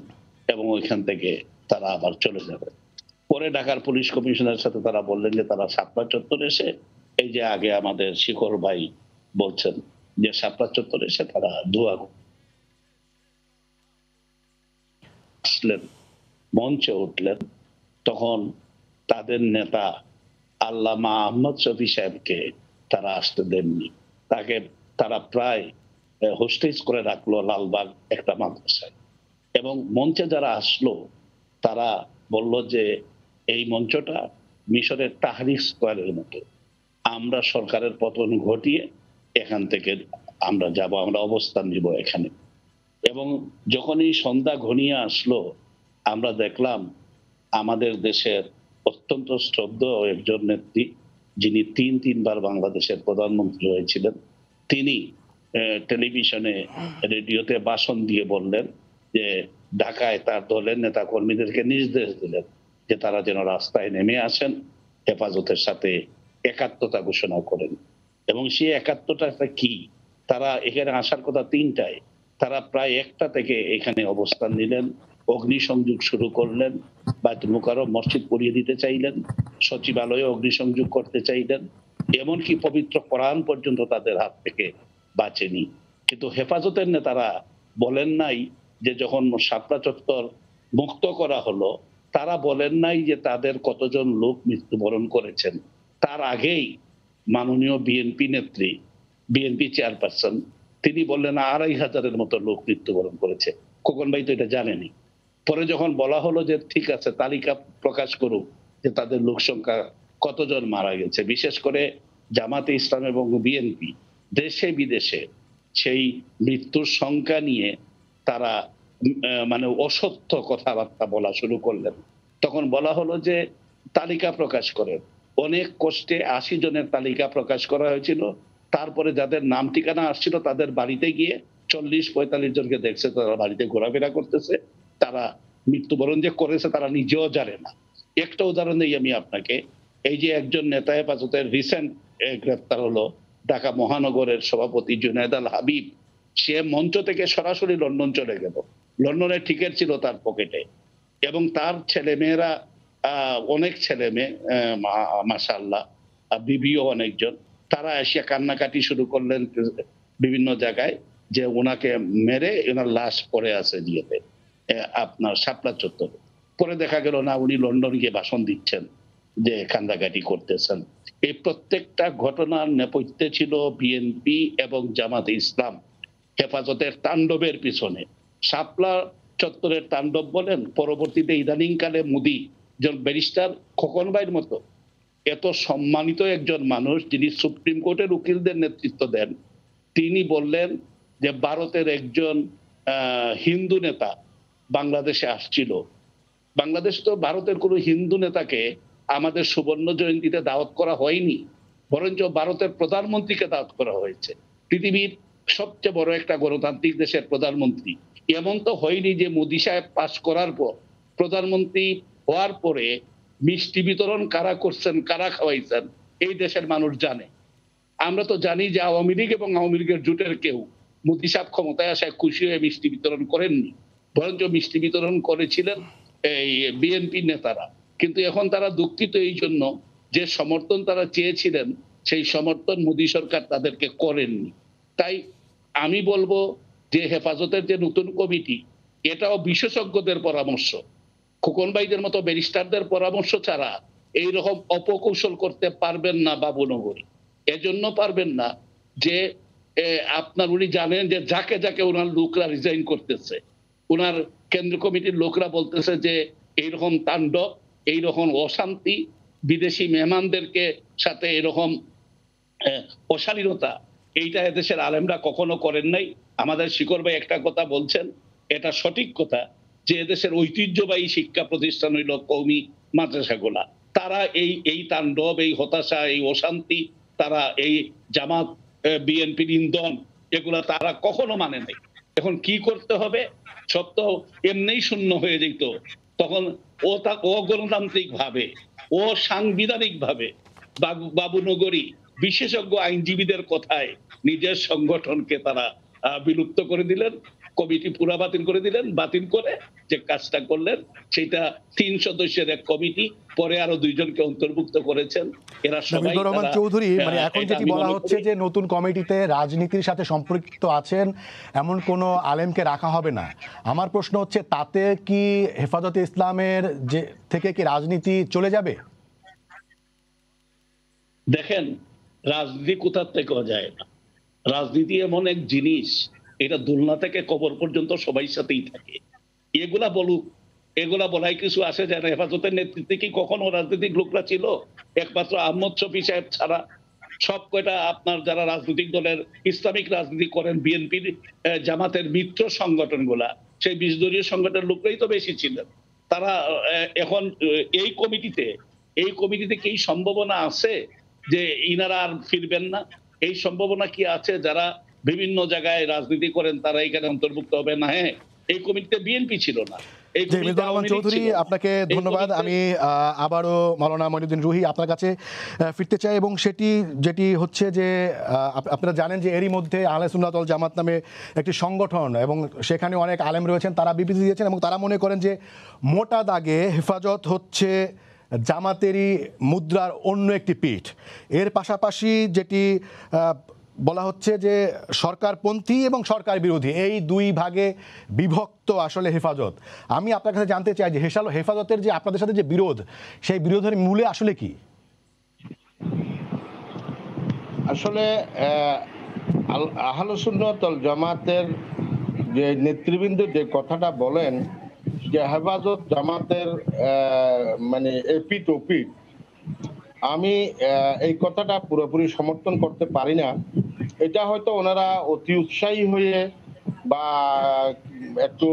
এবং ওইখান থেকে তারা আবার চলে যাবেন। পরে ঢাকার পুলিশ কমিশনারের সাথে তারা বললেন যে তারা শাপলা চত্বরে এসে, এই যে আগে আমাদের শিকর ভাই বলছেন যে শাপলা চত্বরে এসে তারা দোয়া আসলেন, মঞ্চে উঠলেন। তখন তাদের নেতা আল্লামা আহমদ শফি সাহেবকে তারা আসতে দেননি। তাকে তারা প্রায় হোস্টেজ করে রাখলো লালবাগ একটা মাদ্রাসায়। এবং মঞ্চে যারা আসলো তারা বলল যে এই মঞ্চটা মিশরের তাহরির স্কয়ারের মতো, আমরা সরকারের পতন ঘটিয়ে এখান থেকে আমরা যাব, আমরা অবস্থান নিব এখানে। এবং যখনই সন্ধ্যা ঘনিয়ে আসলো, আমরা দেখলাম আমাদের দেশের অত্যন্ত শ্রদ্ধেয় একজন নেত্রী, যিনি 3বার বাংলাদেশের প্রধানমন্ত্রী হয়েছিলেন, তিনি টেলিভিশনে রেডিওতে ভাষণ দিয়ে বললেন যে ঢাকায় তার দলের নেতা কর্মীদেরকে নির্দেশ দিলেন যে তারা যেন রাস্তায় নেমে আসেন, হেফাজতের সাথে একাত্মতা ঘোষণা করেন। এবং সেই একাত্মতা কি, তারা এখানে আসার কথা 3টায়, তারা প্রায় 1টা থেকে এখানে অবস্থান নিলেন, অগ্নিসংযোগ শুরু করলেন, বাইতুল মুকাররম মসজিদ পুড়িয়ে দিতে চাইলেন, সচিবালয়ে অগ্নিসংযোগ করতে চাইলেন, এমনকি পবিত্র কোরআন পর্যন্ত তাদের হাত থেকে বাঁচেনি। কিন্তু হেফাজতের নেতারা বলেন নাই যে যখন শাপলা চত্বর মুক্ত করা হলো, তারা বলেন নাই যে তাদের কতজন লোক মৃত্যুবরণ করেছেন। তার আগেই মাননীয় বিএনপি নেত্রী, বিএনপি চেয়ারপারসন, তিনি বললেন 2500-এর মতো লোক মৃত্যুবরণ করেছে। খোকন ভাই তো এটা জানেনি। পরে যখন বলা হলো যে ঠিক আছে তালিকা প্রকাশ করুক যে তাদের লোক সংখ্যা কতজন মারা গেছে, বিশেষ করে জামাতে ইসলাম এবং বিএনপি দেশে বিদেশে সেই মৃত্যুর সংখ্যা নিয়ে তারা মানে অসত্য কথাবার্তা বলা শুরু করলেন। তখন বলা হলো যে তালিকা প্রকাশ করেন। অনেক কষ্টে 80 জনের তালিকা প্রকাশ করা হয়েছিল। তারপরে যাদের নাম ঠিকানা আসছিল তাদের বাড়িতে গিয়ে 40-45 জনকে দেখছে তারা বাড়িতে ঘোরাফেরা করতেছে, তারা মৃত্যুবরণ যে করেছে তারা নিজেও জানে না। একটা উদাহরণ দিই আমি আপনাকে, এই যে একজন নেতা হেফাজতের রিসেন্ট গ্রেফতার হলো ঢাকা মহানগরের সভাপতি জুনায়েদ আল হাবিব। সে মঞ্চ থেকে সরাসরি লন্ডন চলে গেল। লন্ডনের টিকিট ছিল তার পকেটে, এবং তার ছেলে মেয়েরা অনেক ছেলে মেয়ে মাশাআল্লাহ, বিবিও অনেকজন, তারা এসে কান্নাকাটি শুরু করলেন বিভিন্ন জায়গায় যে ওনাকে মেরে ওনার লাশ পড়ে আছে দিয়েতে আপনার শাপলা চত্বরে। পরে দেখা গেল না, উনি লন্ডন গিয়ে ভাষণ দিচ্ছেন, যে কান্দাকাটি করতেছেন। এই প্রত্যেকটা ঘটনার নেপথ্যে ছিল বিএনপি এবং জামাতে ইসলাম হেফাজতের তাণ্ডবের পিছনে। শাপলা চত্বরের তাণ্ডব বলেন, পরবর্তীতে ইদানিংকালে মোদি একজন ব্যারিস্টার খোকন ভাইয়ের মতো এত সম্মানিত একজন মানুষ, যিনি সুপ্রিম কোর্টের উকিলদের নেতৃত্ব দেন, তিনি বললেন যে ভারতের একজন হিন্দু নেতা বাংলাদেশে আসছিল। বাংলাদেশ তো ভারতের কোনো হিন্দু নেতাকে আমাদের সুবর্ণ জয়ন্তীতে দাওয়াত করা হয়নি, বরঞ্চ ভারতের প্রধানমন্ত্রীকে দাওয়াত করা হয়েছে। পৃথিবীর সবচেয়ে বড় একটা গণতান্ত্রিক দেশের প্রধানমন্ত্রী। এমন তো হয়নি যে মোদি সাহেব পাস করার পর, প্রধানমন্ত্রী হওয়ার পরে মিষ্টি বিতরণ কারা করছেন, কারা খাওয়াইছেন, এই দেশের মানুষ জানে। আমরা তো জানি যে আওয়ামী লীগ এবং আওয়ামী লীগের জোটের কেউ মোদি সাহেব ক্ষমতায় আসায় খুশি হয়ে মিষ্টি বিতরণ করেননি, বরঞ্চ মিষ্টি বিতরণ করেছিলেন এই বিএনপি নেতারা। কিন্তু এখন তারা দুঃখিত এই জন্য যে সমর্থন তারা চেয়েছিলেন সেই সমর্থন মোদি সরকার তাদেরকে করেননি। তাই আমি বলবো যে হেফাজতের যে নতুন কমিটি, এটাও বিশেষজ্ঞদের পরামর্শ, খোকন ভাইদের মতো ব্যারিস্টারদের পরামর্শ ছাড়া এইরকম অপকৌশল করতে পারবেন না বাবুনগরী। এজন্য পারবেন না যে আপনার উনি জানেন যে যাকে যাকে ওনার লোকরা রিজাইন করতেছে, ওনার কেন্দ্র কমিটির লোকরা বলতেছে যে এইরকম তাণ্ডব, এইরকম অশান্তি, বিদেশি মেহমানদেরকে সাথে এরকম অশালীনতা, এইটা এদেশের আলেমরা কখনো করেন নাই। আমাদের শিকর ভাই একটা কথা বলছেন, এটা সঠিক কথা, যে এদেশের ঐতিহ্যবাহী শিক্ষা প্রতিষ্ঠান হইল কওমি মাদ্রাসাগুলা। তারা এই তাণ্ডব, এই হতাশা, এই অশান্তি, তারা এই জামাত বিএনপির ইন্ধন, এগুলা তারা কখনো মানে নাই। এখন কি করতে হবে? সব তো এমনিই শূন্য হয়ে যেত। তখন অগণতান্ত্রিক ভাবে, সাংবিধানিক ভাবে বাবুনগরী বিশেষজ্ঞ আইনজীবীদের কথায় নিজের সংগঠনকে তারা বিলুপ্ত করে দিলেন, কমিটি পুরা বাতিল করে দিলেন। বাতিল করে যে কাজটা করলেন সেটা 3 সদস্যের এক কমিটি, পরে আরো 2 জনকে অন্তর্ভুক্ত করেছেন। এরা সবাই
রহমান চৌধুরী, মানে এখন যেটি বলা হচ্ছে যে নতুন কমিটিতে রাজনীতির সাথে সম্পৃক্ত আছেন এমন কোনো আলেমকে রাখা হবে না। আমার প্রশ্ন হচ্ছে, তাতে কি হেফাজতে ইসলামের যে থেকে কি রাজনীতি চলে যাবে?
দেখেন, রাজনীতি কোথা থেকে যায় না। রাজনীতি এমন এক জিনিস, এটা দুলনা থেকে কবর পর্যন্ত সবাই সাথেই থাকে। এগুলা বলুক, এগুলা বলাই কিছু আসে যায় না। হেফাজতের নেতৃত্বে কি কখনো রাজনৈতিক লোকরা ছিল? একমাত্র আহমদ শফি সাহেব ছাড়া সব কয়টা আপনার যারা রাজনৈতিক দলের ইসলামিক রাজনীতি করেন, বিএনপির জামাতের মিত্র সংগঠনগুলা, সেই 20 দলীয় সংগঠনের লোকরাই তো বেশি ছিলেন। তারা এখন এই কমিটিতে কি সম্ভাবনা আছে যে ইনারা আর ফিরবেন না? এই সম্ভাবনা কি আছে? যারা বিভিন্ন জায়গায় রাজনীতি করেন তারা এখানে অন্তর্ভুক্ত হবে না? হ্যাঁ, এই কমিটিতে বিএনপি ছিল না।
চৌধুরী, আপনাকে ধন্যবাদ। আমি আবারও মাওলানা মঈনুদ্দিন রুহী আপনার কাছে ফিরতে চাই, এবং যেটি হচ্ছে যে আপনারা জানেন যে এরই মধ্যে আহলে সুন্নাত ওয়াল জামাত নামে একটি সংগঠন, এবং সেখানে অনেক আলেম রয়েছেন, তারা বিবৃতি দিয়েছেন এবং তারা মনে করেন যে মোটা দাগে হেফাজত হচ্ছে জামাতেরই মুদ্রার অন্য একটি পিঠ। এর পাশাপাশি যেটি বলা হচ্ছে যে সরকারপন্থী এবং সরকার বিরোধী, এই 2 ভাগে বিভক্ত আসলে হেফাজত। আমি আপনার কাছে জানতে চাই যে হেফাজতের যে আপনাদের সাথে যে বিরোধ, সেই বিরোধের মূলে আসলে কি?
আসলে আহলে সুন্নাত ওয়াল জামাতের যে নেতৃবৃন্দ যে কথাটা বলেন যে হেফাজত জামাতের মানে এপিঠ ওপিঠ, আমি এই কথাটা পুরোপুরি সমর্থন করতে পারি না। এটা হয়তো ওনারা অতি উৎসাহী হয়ে বা একটু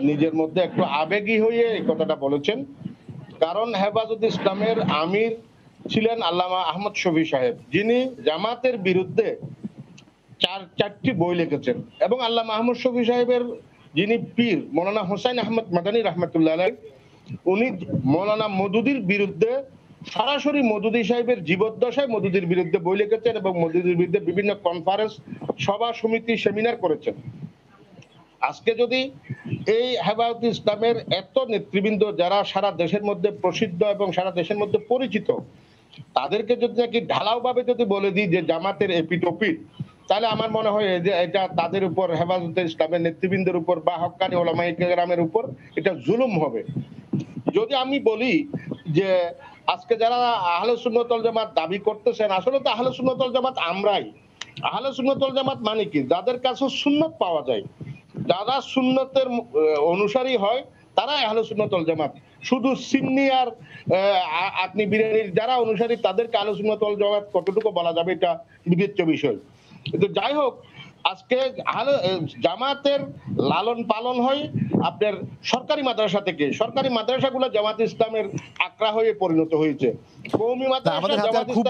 নিজের মধ্যে একটু আবেগী হয়ে এই কথাটা বলেছেন। কারণ হেফাজত ইসলামের আমির ছিলেন আল্লামা আহমদ শফি সাহেব, যিনি জামাতের বিরুদ্ধে 4টি বই লিখেছেন, এবং আল্লামা আহমদ শফি সাহেবের যিনি পীর মৌলানা হোসাইন আহমদ মাদানী রহমতুল্লাহ আলাইহি, উনি মৌলানা মওদুদির বিরুদ্ধে সরাসরি মওদুদী সাহেবের জীবদ্দশায় মওদুদীর বিরুদ্ধে বই লিখেছেন এবং মওদুদীর বিরুদ্ধে বিভিন্ন কনফারেন্স, সভা সমিতি, সেমিনার করেছেন। আজকে যদি এই হেফাজতে ইসলামের এত নেতৃবৃন্দ যারা সারা দেশের মধ্যে প্রসিদ্ধ এবং সারা দেশের মধ্যে পরিচিত, তাদেরকে যদি নাকি ঢালাও ভাবে যদি বলে দিই যে জামাতের এপিটোপিট, তাহলে আমার মনে হয় যে এটা তাদের উপর, হেফাজতে ইসলামের নেতৃবৃন্দের উপর বা হক্কানি ওলামায়ে কেরামের উপর এটা জুলুম হবে। যদি আমি বলি যে আজকে যারা আহলে সুন্নাত ওয়াল জামাত দাবি করতেছেন, আসলে তো আহলে সুন্নাত ওয়াল জামাত আমরাই। আহলে সুন্নাত ওয়াল জামাত মানে কি? যাদের কাছে সুন্নত পাওয়া যায়, যারা সুন্নতের অনুসারী হয়, তারাই আহলে সুন্নাত ওয়াল জামাত। শুধু সিন্নি আর আপনি বিরিয়ানির যারা অনুসারী তাদেরকে আহলে সুন্নাত ওয়াল জামাত কতটুকু বলা যাবে এটা বিবেচ্য বিষয়। কিন্তু যাই হোক, আজকে জামাতের লালন পালন হয় আপনার সরকারি মাদ্রাসা থেকে। সরকারি মাদ্রাসাগুলো জামাত ইসলামের আকড়া হয়ে পরিণত হয়েছে। কওমি
আমাদের হাতে আর খুব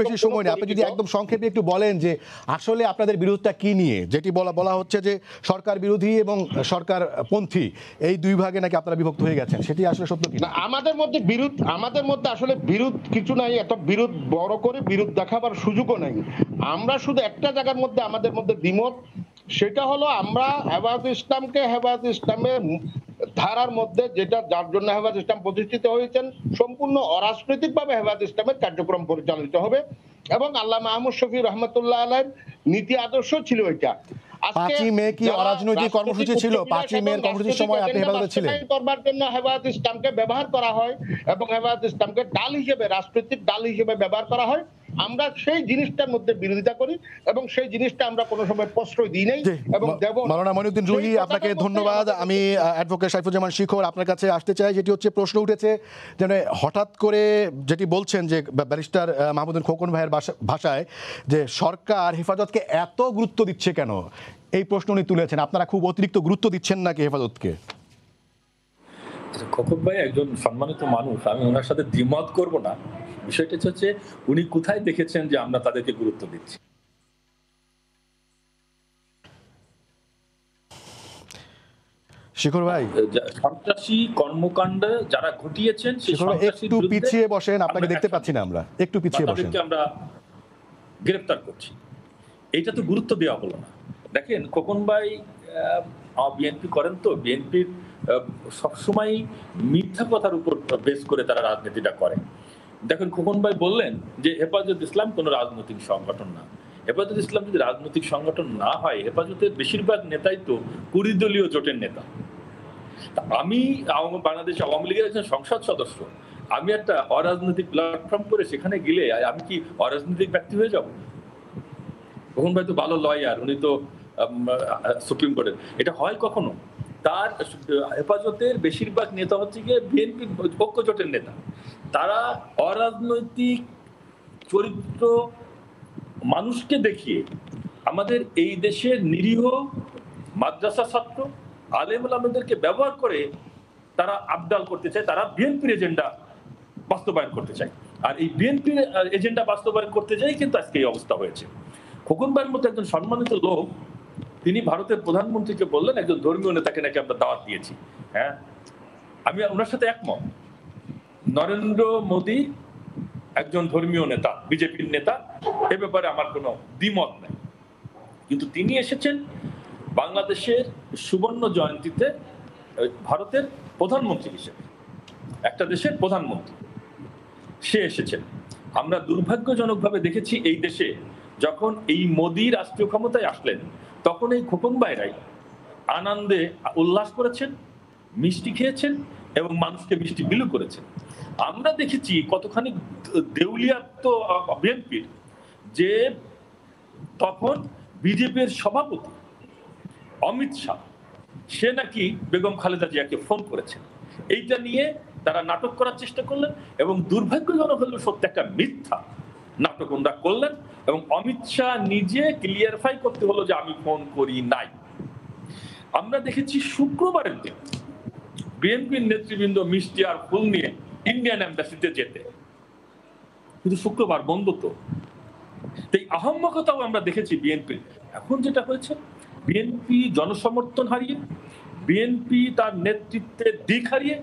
বেশি সময় নেই। আপনি যদি একদম সংক্ষেপে একটু বলেন যে আসলে আপনাদের বিরোধটা কি নিয়ে, যেটি বলা হচ্ছে যে সরকার বিরোধী এবং সরকার পন্থী এই দুই ভাগে নাকি আপনারা বিভক্ত হয়ে গেছেন, সেটি আসলে সত্য কি?
আমাদের মধ্যে আসলে বিরোধ কিছু নাই, এত বিরোধ বড় করে বিরোধ দেখাবার সুযোগও নাই। আমরা শুধু একটা জায়গার মধ্যে আমাদের মধ্যে দ্বিমত, সেটা হলো আমরা হেফাজতে ইসলামের ধারার মধ্যে, যেটা যার জন্য হেফাজতে ইসলাম প্রতিষ্ঠিত হয়েছেন, সম্পূর্ণ অরাজনৈতিক ভাবে হেফাজতে ইসলামের কার্যক্রম পরিচালিত হবে এবং আল্লামা আহমদ শফী রহমতুল্লাহ আলাইহির নীতি আদর্শ ছিল এটা।
5ই মে কি অরাজনৈতিক কর্মসূচি ছিল? 5ই মে এর কর্মসূচির সময় আপনি হেফাজতে ছিলেন।
করবার জন্য হেফাজতে ইসলামকে ব্যবহার করা হয় এবং হেফাজতে ইসলামকে ডাল হিসেবে, রাজনৈতিক ডাল হিসেবে ব্যবহার করা হয়। আমরা সেই জিনিসটার মধ্যে বিরোধিতা করি এবং সেই জিনিসটা আমরা কোনো সময় প্রশ্রয় দিই নাই এবং দেব না।
মাওলানা মঈনুদ্দিন রুহি, আপনাকে ধন্যবাদ। আমি অ্যাডভোকেট সাইফুজ্জামান শিখর আপনার কাছে আসতে চাই। যেটি হচ্ছে প্রশ্ন উঠেছে যে হঠাৎ করে যেটি বলছেন যে ব্যারিস্টার মাহমুদুল খোকন ভাইয়ের ভাষায় যে সরকার হেফাজতকে এত গুরুত্ব দিচ্ছে কেন, এই প্রশ্ন উনি তুলেছেন। আপনারা খুব অতিরিক্ত গুরুত্ব দিচ্ছেন নাকি হেফাজতকে?
খোকন ভাই একজন সম্মানিত মানুষ, আমি ওনার সাথে দ্বিমত করব না। বিষয়টা হচ্ছে উনি কোথায় দেখেছেন যে আমরা তাদেরকে গুরুত্ব দিচ্ছি।
শিখর ভাই,
সন্ত্রাসী কর্মকাণ্ড যারা ঘটিয়েছেন সেই সন্ত্রাসীর
একটু পিছিয়ে বসেন, আপনাকে দেখতে পাচ্ছি না আমরা, একটু পিছিয়ে বসেন।
আমরা গ্রেফতার করছি, এইটা তো গুরুত্ব দেওয়া হলো না। দেখেন খোকন ভাই বিএনপি করেন, তো বিএনপির সবসময় মিথ্যা কথার উপর বেস করে তারা রাজনীতিটা করে। দেখেন খোকন ভাই বললেন যে হেফাজত ইসলাম কোনো রাজনৈতিক সংগঠন না। হেফাজত ইসলাম যদি রাজনৈতিক সংগঠন না হয়, হেফাজতের বেশিরভাগ নেতাই তো 20 দলীয় জোটের নেতা। আমি বাংলাদেশ আওয়ামী লীগের একজন সংসদ সদস্য, আমি একটা অরাজনৈতিক প্ল্যাটফর্ম করে সেখানে গেলে আমি কি অরাজনৈতিক ব্যক্তি হয়ে যাব? খোকন ভাই তো ভালো লয়ার, উনি তো সুপ্রিম কোর্টের। এটা হয় কখনো? তার হেফাজতের বেশিরভাগ নেতা হচ্ছে গিয়ে বিএনপি ঐক্য জোটের নেতা। তারা অরাজনৈতিক চরিত্র মানুষকে দেখিয়ে আমাদের এই দেশের নিরীহ মাদ্রাসা ছাত্র আলেম ওলামাদেরকে ব্যবহার করে তারা আবদাল করতে চায়, তারা বিএনপির এজেন্ডা বাস্তবায়ন করতে চায়। আর এই বিএনপির এজেন্ডা বাস্তবায়ন করতে যাই কিন্তু আজকে এই অবস্থা হয়েছে। খোকন ভাইয়ের মতো একজন সম্মানিত লোক, তিনি ভারতের প্রধানমন্ত্রীকে বললেন একজন ধর্মীয় নেতাকে নাকি আমরা দাওয়াত দিয়েছি। হ্যাঁ, আমি ওনার সাথে একমত। নরেন্দ্র মোদী একজন ধর্মীয় নেতা, বিজেপির নেতা, এ ব্যাপারে আমার কোনো দ্বিমত নেই। কিন্তু তিনি এসেছেন বাংলাদেশের সুবর্ণ জয়ন্তীতে ভারতের প্রধানমন্ত্রী হিসেবে, একটা দেশের প্রধানমন্ত্রী সে এসেছেন। আমরা দুর্ভাগ্যজনকভাবে দেখেছি এই দেশে যখন এই মোদী রাষ্ট্রীয় ক্ষমতায় আসলেন, তখন এই খোকন ভাইরাই আনন্দে উল্লাস করেছেন, মিষ্টি খেয়েছেন এবং মানুষকে মিষ্টি বিলি করেছেন। আমরা দেখেছি কতখানি দেউলিয়াত্ব বিএনপির, যে তখন বিজেপির সভাপতি অমিত শাহ সে নাকি বেগম খালেদা জিয়াকে ফোন করেছেন। এইটা নিয়ে তারা নাটক করার চেষ্টা করলেন এবং দুর্ভাগ্যজনক হলেও সত্যি একটা মিথ্যা নাটক ওনারা করলেন এবং অমিত শাহ নিজে ক্লিয়ারিফাই করতে হলো যে আমি ফোন করি নাই। আমরা দেখেছি শুক্রবারের দিন বিএনপির নেতৃবৃন্দ মিষ্টি আর ফুল নিয়ে ইন্ডিয়ান এম্বাসিতে যেতে, কিন্তু শুক্রবার বন্ধ। তো এই আহম্মকতাও আমরা দেখেছি বিএনপির। এখন যেটা হয়েছে, বিএনপি জনসমর্থন হারিয়ে, বিএনপি তার নেতৃত্বের দিক হারিয়ে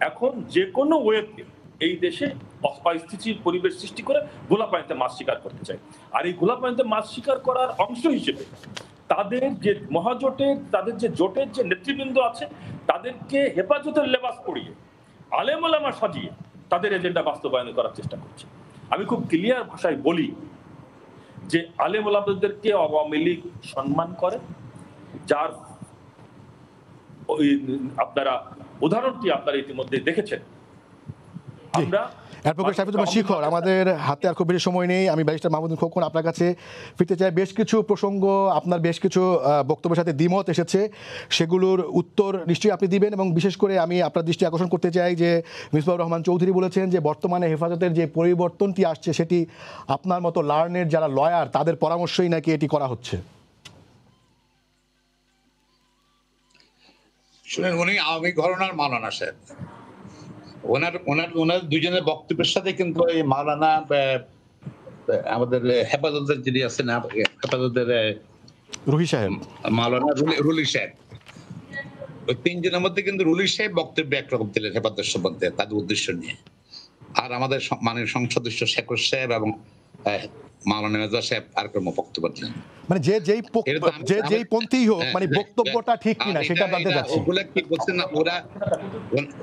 এখন যে কোনো ওয়েতে এই দেশে অস্থিতিশীল পরিবেশ সৃষ্টি করে গোলাপানিতে মাছ শিকার করতে চায়। আর এই গোলাপানিতে মাছ শিকার করার অংশ হিসেবে তাদের যে মহাজোটের, তাদের যে জোটের যে নেতৃবৃন্দ আছে, তাদেরকে হেফাজতের লেবাস পরিয়ে, আলেম ওলামা সাজিয়ে তাদের এজেন্ডা বাস্তবায়ন করার চেষ্টা করছে। আমি খুব ক্লিয়ার ভাষায় বলি যে আলেম ওলামাদেরকে আওয়ামী লীগ সম্মান করে, যার আপনারা উদাহরণটি আপনারা ইতিমধ্যে দেখেছেন। আমরা
অ্যাডভোকেট সাইফুজ্জামান শিখর, আমাদের হাতে আর খুব বেশি সময় নেই। আমি ব্যারিস্টার মাহমুদুল খোকন আপনার কাছে ফিরতে চাই। বেশ কিছু প্রসঙ্গ, আপনার বেশ কিছু বক্তব্যের সাথে দ্বিমত এসেছে, সেগুলোর উত্তর নিশ্চয়ই আপনি দিবেন। এবং বিশেষ করে আমি আপনার দৃষ্টি আকর্ষণ করতে চাই যে মিসবাহুর রহমান চৌধুরী বলেছেন যে বর্তমানে হেফাজতের যে পরিবর্তনটি আসছে সেটি আপনার মতো লার্নের যারা লয়ার তাদের পরামর্শই নাকি এটি করা হচ্ছে।
শুনেন, উনি আওয়ামী ঘরানার মাওলানা সাহেব, ওনার দুজনের বক্তব্যের সাথে কিন্তু এই মাওলানা আমাদের হেফাজতের যিনি আছেন, হেফাজতের
রুহি সাহেব,
মাওলানা রুলি সাহেব, ওই তিনজনের মধ্যে কিন্তু রুলি সাহেব বক্তব্য একরকম দিলেন হেফাজত সম্বন্ধে তাদের উদ্দেশ্য নিয়ে। আর আমাদের মাননীয় সংসদ সদস্য শেখর সাহেব এবং মাওলানা মেজর সাহেব আর কোনো বক্তব্য দিলেন।
মানে যেই পন্থী হোক, মানে বক্তব্যটা ঠিক কিনা সেটা জানতে চাচ্ছি।
ওগুলা কি বলছেন না ওরা,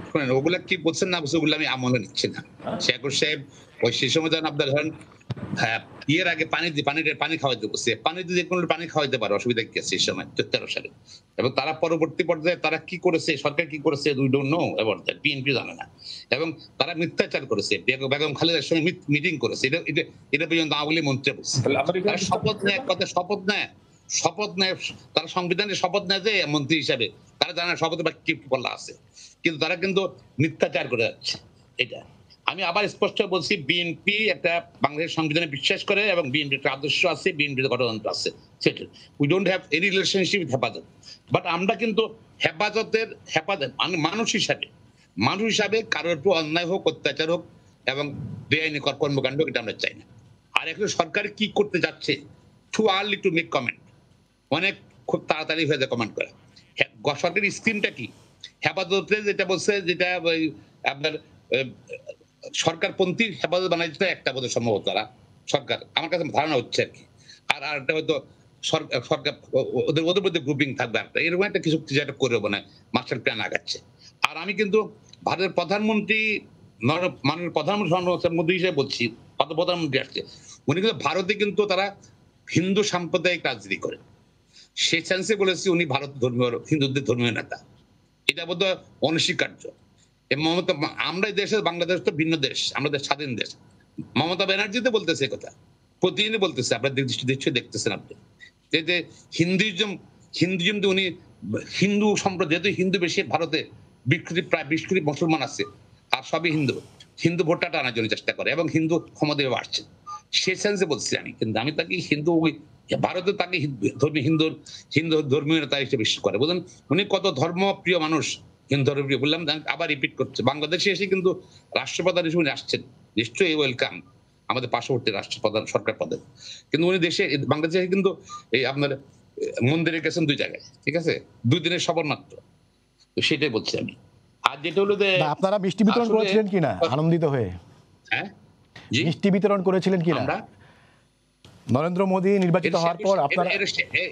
শুনেন, ওগুলা কি বলছেন না ওগুলো আমি আমলে নিচ্ছি না। শেখর সাহেব ওই সেই সময় যখন আপনার ধরেন ইয়ের আগে পানি খাওয়াইতে বসে, পানি যদি কোনো পানি খাওয়াইতে পারে, অসুবিধা কি আছে? সেই সময় 13 সালে। এবং তারা পরবর্তী পর্যায়ে তারা কি করেছে, সরকার কি করেছে, উই ডোন্ট নো এবার, বিএনপি জানে না। এবং তারা মিথ্যাচার করেছে, বেগম খালেদার সঙ্গে মিটিং করেছে, এটা পর্যন্ত আওয়ামী লীগ মন্ত্রী বলছে। তারা শপথ নেয়, এক কথা শপথ নেয়, তারা সংবিধানের শপথ নেয় যে মন্ত্রী হিসাবে, তারা জানে শপথে বা কি বলা আছে, কিন্তু তারা কিন্তু মিথ্যাচার করে যাচ্ছে। এটা আমি আবার স্পষ্ট বলছি, বিএনপি একটা বাংলাদেশের সংবিধানে বিশ্বাস করে এবং বিএনপির একটা আদর্শ আছে, বিএনপির গণতন্ত্র আছে, সেটা we don't have any relationship with হেফাজত। বাট আমরা কিন্তু হেফাজত মানুষ হিসাবে কারোর উপর অন্যায় হোক, অত্যাচার হোক এবং বেআইনি কর্মকাণ্ড, এটা আমরা চাই না। আর এখন সরকার কি করতে যাচ্ছে, too early to make comment, অনেক খুব তাড়াতাড়ি হয়ে যায় কমেন্ট করা। সরকারের স্কিমটা কি? হেফাজতে যেটা বলছে, যেটা আপনার সরকারপন্থী হেফাজত বানাইছে একটা বোধ সম্ভবত তারা সরকার, আমার কাছে ধারণা হচ্ছে আর কি। আর একটা হয়তো সরকার ওদের মধ্যে গ্রুপিং থাকবে একটা, এরকম একটা কিছু যেটা করে বানায় মাস্টার প্ল্যান আগাচ্ছে। আর আমি কিন্তু ভারতের প্রধানমন্ত্রী, মাননীয় প্রধানমন্ত্রী মধ্যে হিসেবে বলছি, প্রধানমন্ত্রী আসছে, উনি কিন্তু ভারতে কিন্তু তারা হিন্দু সাম্প্রদায়িক রাজনীতি করে, সেই সেন্সে বলেছি উনি ভারত ধর্মীয় হিন্দুদের ধর্মীয় নেতা, এটা বোধ হয় অনস্বীকার্য। আমরা এই দেশে, বাংলাদেশ তো ভিন্ন দেশ, আমাদের স্বাধীন দেশ। মমতা ব্যানার্জি তো বলতেছে কথা, প্রতিদিনই বলতেছে, আপনার নিশ্চয়ই দেখতেছেন আপনি, যে হিন্দুইজম উনি হিন্দু সম্প্রদায়, যেহেতু হিন্দু বেশি ভারতে, প্রায় 20 কোটি মুসলমান আছে, আর সবই হিন্দু ভোটটা টানার জন্য চেষ্টা করে এবং হিন্দু ক্ষমতায় আসছে, সেই সেন্সে বলছি আমি। কিন্তু আমি তাকে হিন্দু, ভারতে তাকে হিন্দু ধর্মীয় নেতা হিসেবে বিশ্বাস করে, বুঝলেন? উনি কত ধর্মপ্রিয় মানুষ, হিন্দু ধর্মপ্রিয়। বললাম, আবার রিপিট করছে, বাংলাদেশে এসে কিন্তু রাষ্ট্রপ্রধান হিসেবে আসছেন, নিশ্চয়ই ওয়েলকাম আমাদের পার্শ্ববর্তী রাষ্ট্রপ্রধান, সরকার পদে। কিন্তু উনি বাংলাদেশে কিন্তু এই আপনার মন্দিরে গেছেন 2 জায়গায়, ঠিক আছে, 2 দিনের সফর মাত্র, তো সেটাই বলছি আমি। আর যেটা হলো যে আপনারা মিষ্টি বিতরণ করেছিলেন কিনা আনন্দিত হয়ে? হ্যাঁ, মিষ্টি বিতরণ করেছিলেন কিনা নরেন্দ্র মোদী নির্বাচিত হওয়ার পর? আপনারা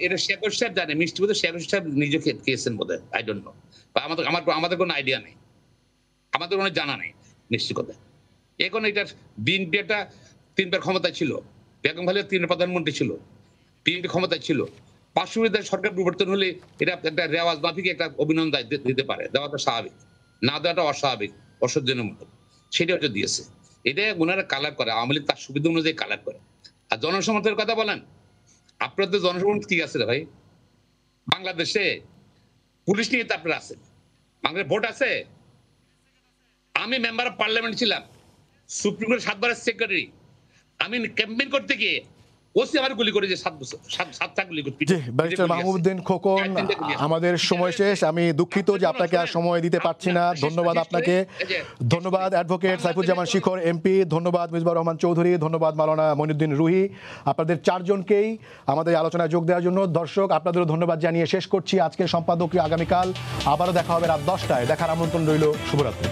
এটা শেখর সাহেব জানে, মিষ্টি বোধহয় শেখর সাহেব নিজে খেয়েছেন বোধহয়, আই ডোন্ট নো, আমাদের কোনো আইডিয়া নেই, আমাদের কোনো জানা নেই নিশ্চিত কথা। এখন এটা বিএনপি একটা 3বার ক্ষমতায় ছিল, বেগম খালেদা 3 প্রধানমন্ত্রী ছিল, বিএনপি ক্ষমতায় ছিল, পার্শ্ববর্তী সরকার পরিবর্তন হলে এটা একটা রেওয়াজ মাফিক একটা অভিনন্দন দিতে পারে, দেওয়াটা স্বাভাবিক, না দেওয়াটা অস্বাভাবিক, অসহ্যজনক মতো, সেটা হয়তো দিয়েছে। এটা ওনারা কালার করে, আওয়ামী লীগ তার সুবিধা অনুযায়ী কালার করে। আর জনসমর্থনের কথা বলেন, আপনাদের জনসমর্থন কি আছে রে ভাই? বাংলাদেশে পুলিশ নিয়ে তো আপনারা আছেন, বাংলাদেশ ভোট আছে। আমি মেম্বার অফ পার্লামেন্ট ছিলাম, সুপ্রিম কোর্টের 7 বারের সেক্রেটারি, আমি ক্যাম্পেইন করতে গিয়ে ওসি আমার গুলি করে, যে 7টা গুলি করে। ব্যারিস্টার মাহমুদউদ্দিন খোকন, আমাদের সময় শেষ, আমি দুঃখিত যে আপনাকে আর সময় দিতে পারছি না। ধন্যবাদ আপনাকে, ধন্যবাদ অ্যাডভোকেট সাইফুজ্জামান শিখর এমপি, ধন্যবাদ মিসবাহুর রহমান চৌধুরী, ধন্যবাদ মাওলানা মঈনুদ্দিন রুহি, আপনাদের 4 জনকেই আমাদের আলোচনায় যোগ দেওয়ার জন্য। দর্শক, আপনাদেরও ধন্যবাদ জানিয়ে শেষ করছি আজকের সম্পাদকীয়। আগামীকাল আবারও দেখা হবে রাত 10টায়, দেখার আমন্ত্রণ রইল। শুভরাত্রি।